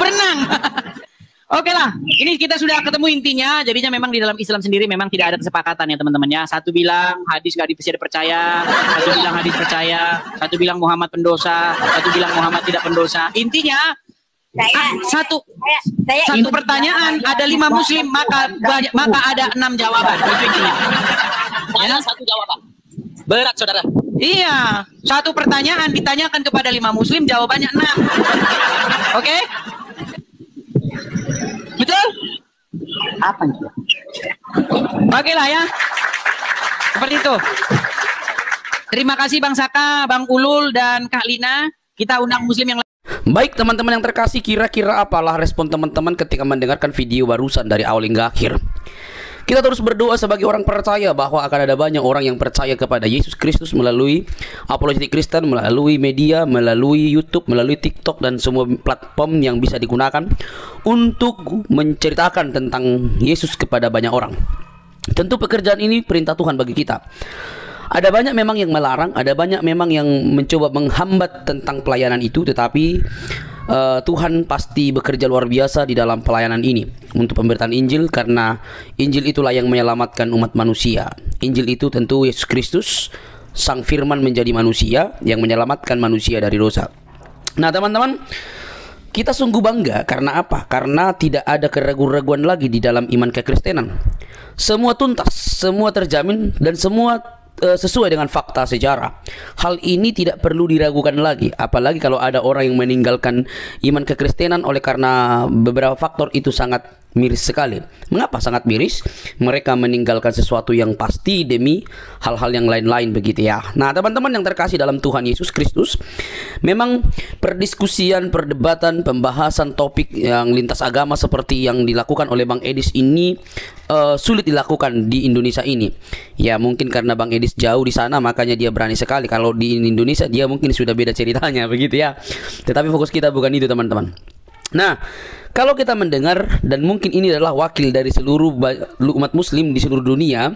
berenang. Oke lah, ini kita sudah ketemu intinya. Jadinya memang di dalam Islam sendiri memang tidak ada kesepakatan ya teman-teman ya. Satu bilang hadis nggak bisa dipercaya, satu bilang hadis percaya, satu bilang Muhammad pendosa, satu bilang Muhammad tidak pendosa. Intinya satu pertanyaan ada 5 muslim maka ada 6 jawaban. Itu intinya. Ada satu jawaban. Berat saudara. Iya, satu pertanyaan ditanyakan kepada 5 muslim, jawabannya 6. Oke? Betul? Apa itu? Oke lah ya. Seperti itu. Terima kasih Bang Saka, Bang Ulul, dan Kak Lina. Kita undang muslim yang Baik teman-teman yang terkasih, kira-kira apalah respon teman-teman ketika mendengarkan video barusan dari awal hingga akhir? Kita terus berdoa sebagai orang percaya bahwa akan ada banyak orang yang percaya kepada Yesus Kristus melalui apologetik Kristen, melalui media, melalui YouTube, melalui TikTok, dan semua platform yang bisa digunakan untuk menceritakan tentang Yesus kepada banyak orang. Tentu pekerjaan ini perintah Tuhan bagi kita. Ada banyak memang yang melarang, ada banyak memang yang mencoba menghambat tentang pelayanan itu, tetapi Tuhan pasti bekerja luar biasa di dalam pelayanan ini untuk pemberitaan Injil, karena Injil itulah yang menyelamatkan umat manusia. Injil itu tentu Yesus Kristus, Sang Firman menjadi manusia yang menyelamatkan manusia dari dosa. Nah teman-teman, kita sungguh bangga karena apa? Karena tidak ada keraguan-raguan lagi di dalam iman kekristenan. Semua tuntas, semua terjamin, dan semua sesuai dengan fakta sejarah. Hal ini tidak perlu diragukan lagi, apalagi kalau ada orang yang meninggalkan iman kekristenan oleh karena beberapa faktor. Itu sangat miris sekali. Mengapa sangat miris? Mereka meninggalkan sesuatu yang pasti demi hal-hal yang lain-lain begitu ya. Nah teman-teman yang terkasih dalam Tuhan Yesus Kristus, memang perdiskusian, perdebatan, pembahasan topik yang lintas agama seperti yang dilakukan oleh Bang Edis ini sulit dilakukan di Indonesia ini. Ya mungkin karena Bang Edis jauh di sana, makanya dia berani sekali. Kalau di Indonesia dia mungkin sudah beda ceritanya begitu ya. Tetapi fokus kita bukan itu teman-teman. Nah, kalau kita mendengar, dan mungkin ini adalah wakil dari seluruh umat muslim di seluruh dunia,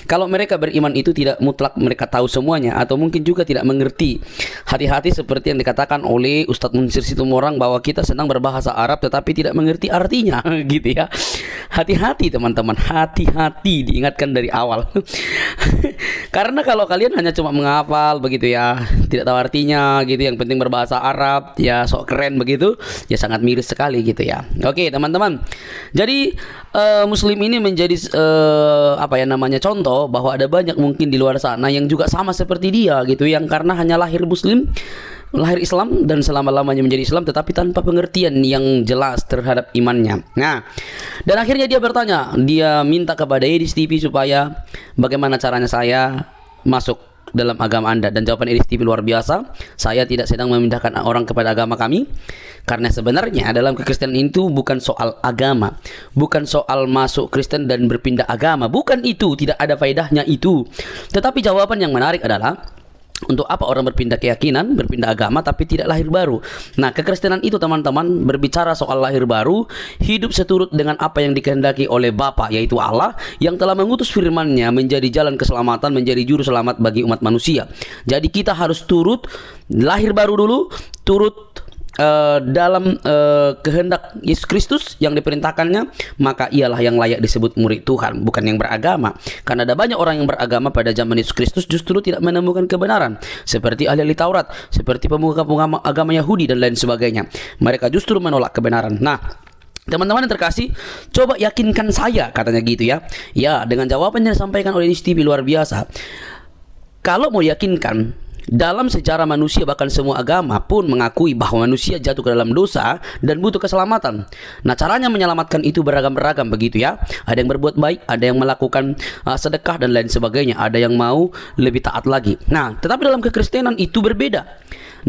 kalau mereka beriman itu tidak mutlak mereka tahu semuanya, atau mungkin juga tidak mengerti. Hati-hati seperti yang dikatakan oleh Ustadz Munsir Situmorang bahwa kita senang berbahasa Arab tetapi tidak mengerti artinya gitu ya. Hati-hati teman-teman, hati-hati, diingatkan dari awal. Karena kalau kalian hanya cuma menghafal begitu ya, tidak tahu artinya gitu, yang penting berbahasa Arab ya, sok keren begitu, ya sangat miris sekali gitu ya. Oke teman-teman, jadi muslim ini menjadi apa ya namanya, contoh bahwa ada banyak mungkin di luar sana yang juga sama seperti dia gitu, yang karena hanya lahir muslim, lahir Islam, dan selama-lamanya menjadi Islam tetapi tanpa pengertian yang jelas terhadap imannya. Nah, dan akhirnya dia bertanya, dia minta kepada Edis TV supaya bagaimana caranya saya masuk dalam agama Anda. Dan jawaban Edis TV luar biasa, saya tidak sedang memindahkan orang kepada agama kami, karena sebenarnya dalam kekristenan itu bukan soal agama, bukan soal masuk Kristen dan berpindah agama, bukan itu, tidak ada faedahnya itu. Tetapi jawaban yang menarik adalah, untuk apa orang berpindah keyakinan, berpindah agama tapi tidak lahir baru? Nah, kekristenan itu teman-teman berbicara soal lahir baru, hidup seturut dengan apa yang dikehendaki oleh Bapa, yaitu Allah yang telah mengutus firman-Nya menjadi jalan keselamatan, menjadi juru selamat bagi umat manusia. Jadi kita harus turut lahir baru dulu, turut dalam kehendak Yesus Kristus yang diperintahkannya, maka ialah yang layak disebut murid Tuhan, bukan yang beragama. Karena ada banyak orang yang beragama pada zaman Yesus Kristus justru tidak menemukan kebenaran, seperti ahli-ahli Taurat, seperti pemuka-pemuka agama Yahudi dan lain sebagainya. Mereka justru menolak kebenaran. Nah, teman-teman yang terkasih, coba yakinkan saya, katanya gitu ya. Ya, dengan jawaban yang disampaikan oleh Edis TV luar biasa. Kalau mau yakinkan, dalam sejarah manusia bahkan semua agama pun mengakui bahwa manusia jatuh ke dalam dosa dan butuh keselamatan. Nah, caranya menyelamatkan itu beragam-beragam begitu ya. Ada yang berbuat baik, ada yang melakukan sedekah dan lain sebagainya, ada yang mau lebih taat lagi. Nah, tetapi dalam kekristenan itu berbeda.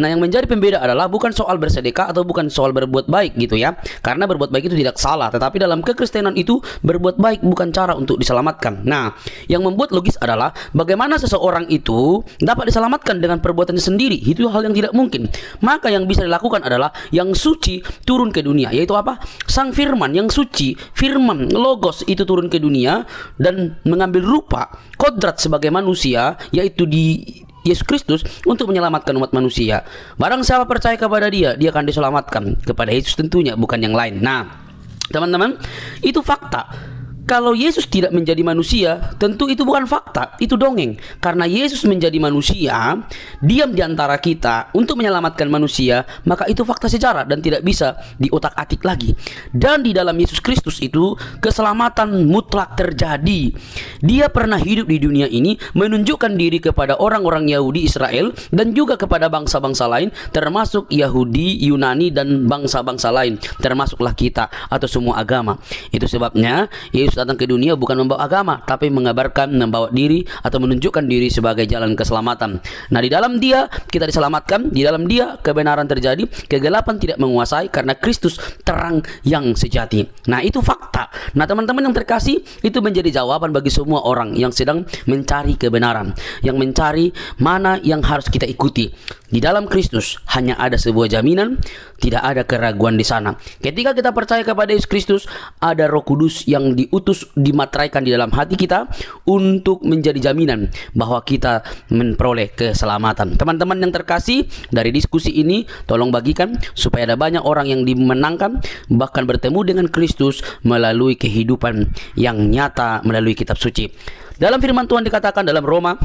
Nah, yang menjadi pembeda adalah bukan soal bersedekah atau bukan soal berbuat baik gitu ya. Karena berbuat baik itu tidak salah, tetapi dalam kekristenan itu berbuat baik bukan cara untuk diselamatkan. Nah, yang membuat logis adalah bagaimana seseorang itu dapat diselamatkan dengan perbuatannya sendiri. Itu hal yang tidak mungkin. Maka yang bisa dilakukan adalah yang suci turun ke dunia, yaitu apa? Sang firman yang suci, firman logos itu turun ke dunia dan mengambil rupa kodrat sebagai manusia, yaitu di Yesus Kristus untuk menyelamatkan umat manusia. Barang siapa percaya kepada dia, dia akan diselamatkan. Kepada Yesus tentunya, bukan yang lain. Nah, teman-teman, itu fakta. Kalau Yesus tidak menjadi manusia, tentu itu bukan fakta, itu dongeng. Karena Yesus menjadi manusia, diam di antara kita untuk menyelamatkan manusia, maka itu fakta sejarah dan tidak bisa diotak-atik lagi. Dan di dalam Yesus Kristus itu keselamatan mutlak terjadi. Dia pernah hidup di dunia ini, menunjukkan diri kepada orang-orang Yahudi Israel dan juga kepada bangsa-bangsa lain, termasuk Yahudi, Yunani dan bangsa-bangsa lain, termasuklah kita atau semua agama. Itu sebabnya Yesus datang ke dunia bukan membawa agama, tapi mengabarkan, membawa diri atau menunjukkan diri sebagai jalan keselamatan. Nah, di dalam dia kita diselamatkan, di dalam dia kebenaran terjadi, kegelapan tidak menguasai karena Kristus terang yang sejati. Nah, itu fakta. Nah, teman-teman yang terkasih, itu menjadi jawaban bagi semua orang yang sedang mencari kebenaran, yang mencari mana yang harus kita ikuti. Di dalam Kristus hanya ada sebuah jaminan, tidak ada keraguan di sana. Ketika kita percaya kepada Yesus Kristus, ada Roh Kudus yang diutus, dimateraikan di dalam hati kita untuk menjadi jaminan bahwa kita memperoleh keselamatan. Teman-teman yang terkasih, dari diskusi ini tolong bagikan supaya ada banyak orang yang dimenangkan, bahkan bertemu dengan Kristus melalui kehidupan yang nyata melalui kitab suci. Dalam firman Tuhan dikatakan dalam Roma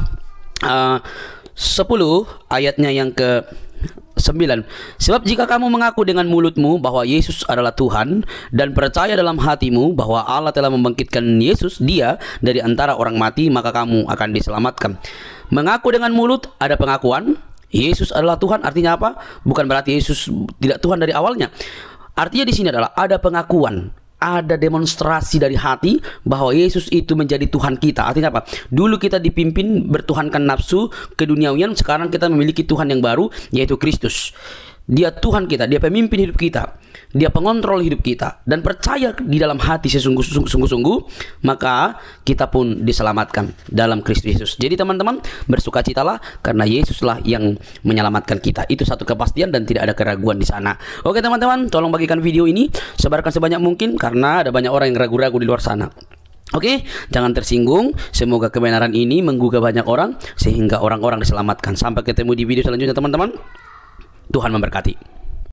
10 ayatnya yang ke-9, sebab jika kamu mengaku dengan mulutmu bahwa Yesus adalah Tuhan dan percaya dalam hatimu bahwa Allah telah membangkitkan Yesus dia dari antara orang mati, maka kamu akan diselamatkan. Mengaku dengan mulut ada pengakuan Yesus adalah Tuhan, artinya apa? Bukan berarti Yesus tidak Tuhan dari awalnya. Artinya di sini adalah ada pengakuan, ada demonstrasi dari hati bahwa Yesus itu menjadi Tuhan kita. Artinya apa? Dulu kita dipimpin bertuhankan nafsu keduniawian, sekarang kita memiliki Tuhan yang baru, yaitu Kristus. Dia Tuhan kita, dia pemimpin hidup kita, dia pengontrol hidup kita, dan percaya di dalam hati sungguh-sungguh, maka kita pun diselamatkan dalam Kristus Yesus. Jadi teman-teman, bersukacitalah karena Yesuslah yang menyelamatkan kita. Itu satu kepastian dan tidak ada keraguan di sana. Oke teman-teman, tolong bagikan video ini, sebarkan sebanyak mungkin karena ada banyak orang yang ragu-ragu di luar sana. Oke, jangan tersinggung. Semoga kebenaran ini menggugah banyak orang sehingga orang-orang diselamatkan. Sampai ketemu di video selanjutnya teman-teman. Tuhan memberkati.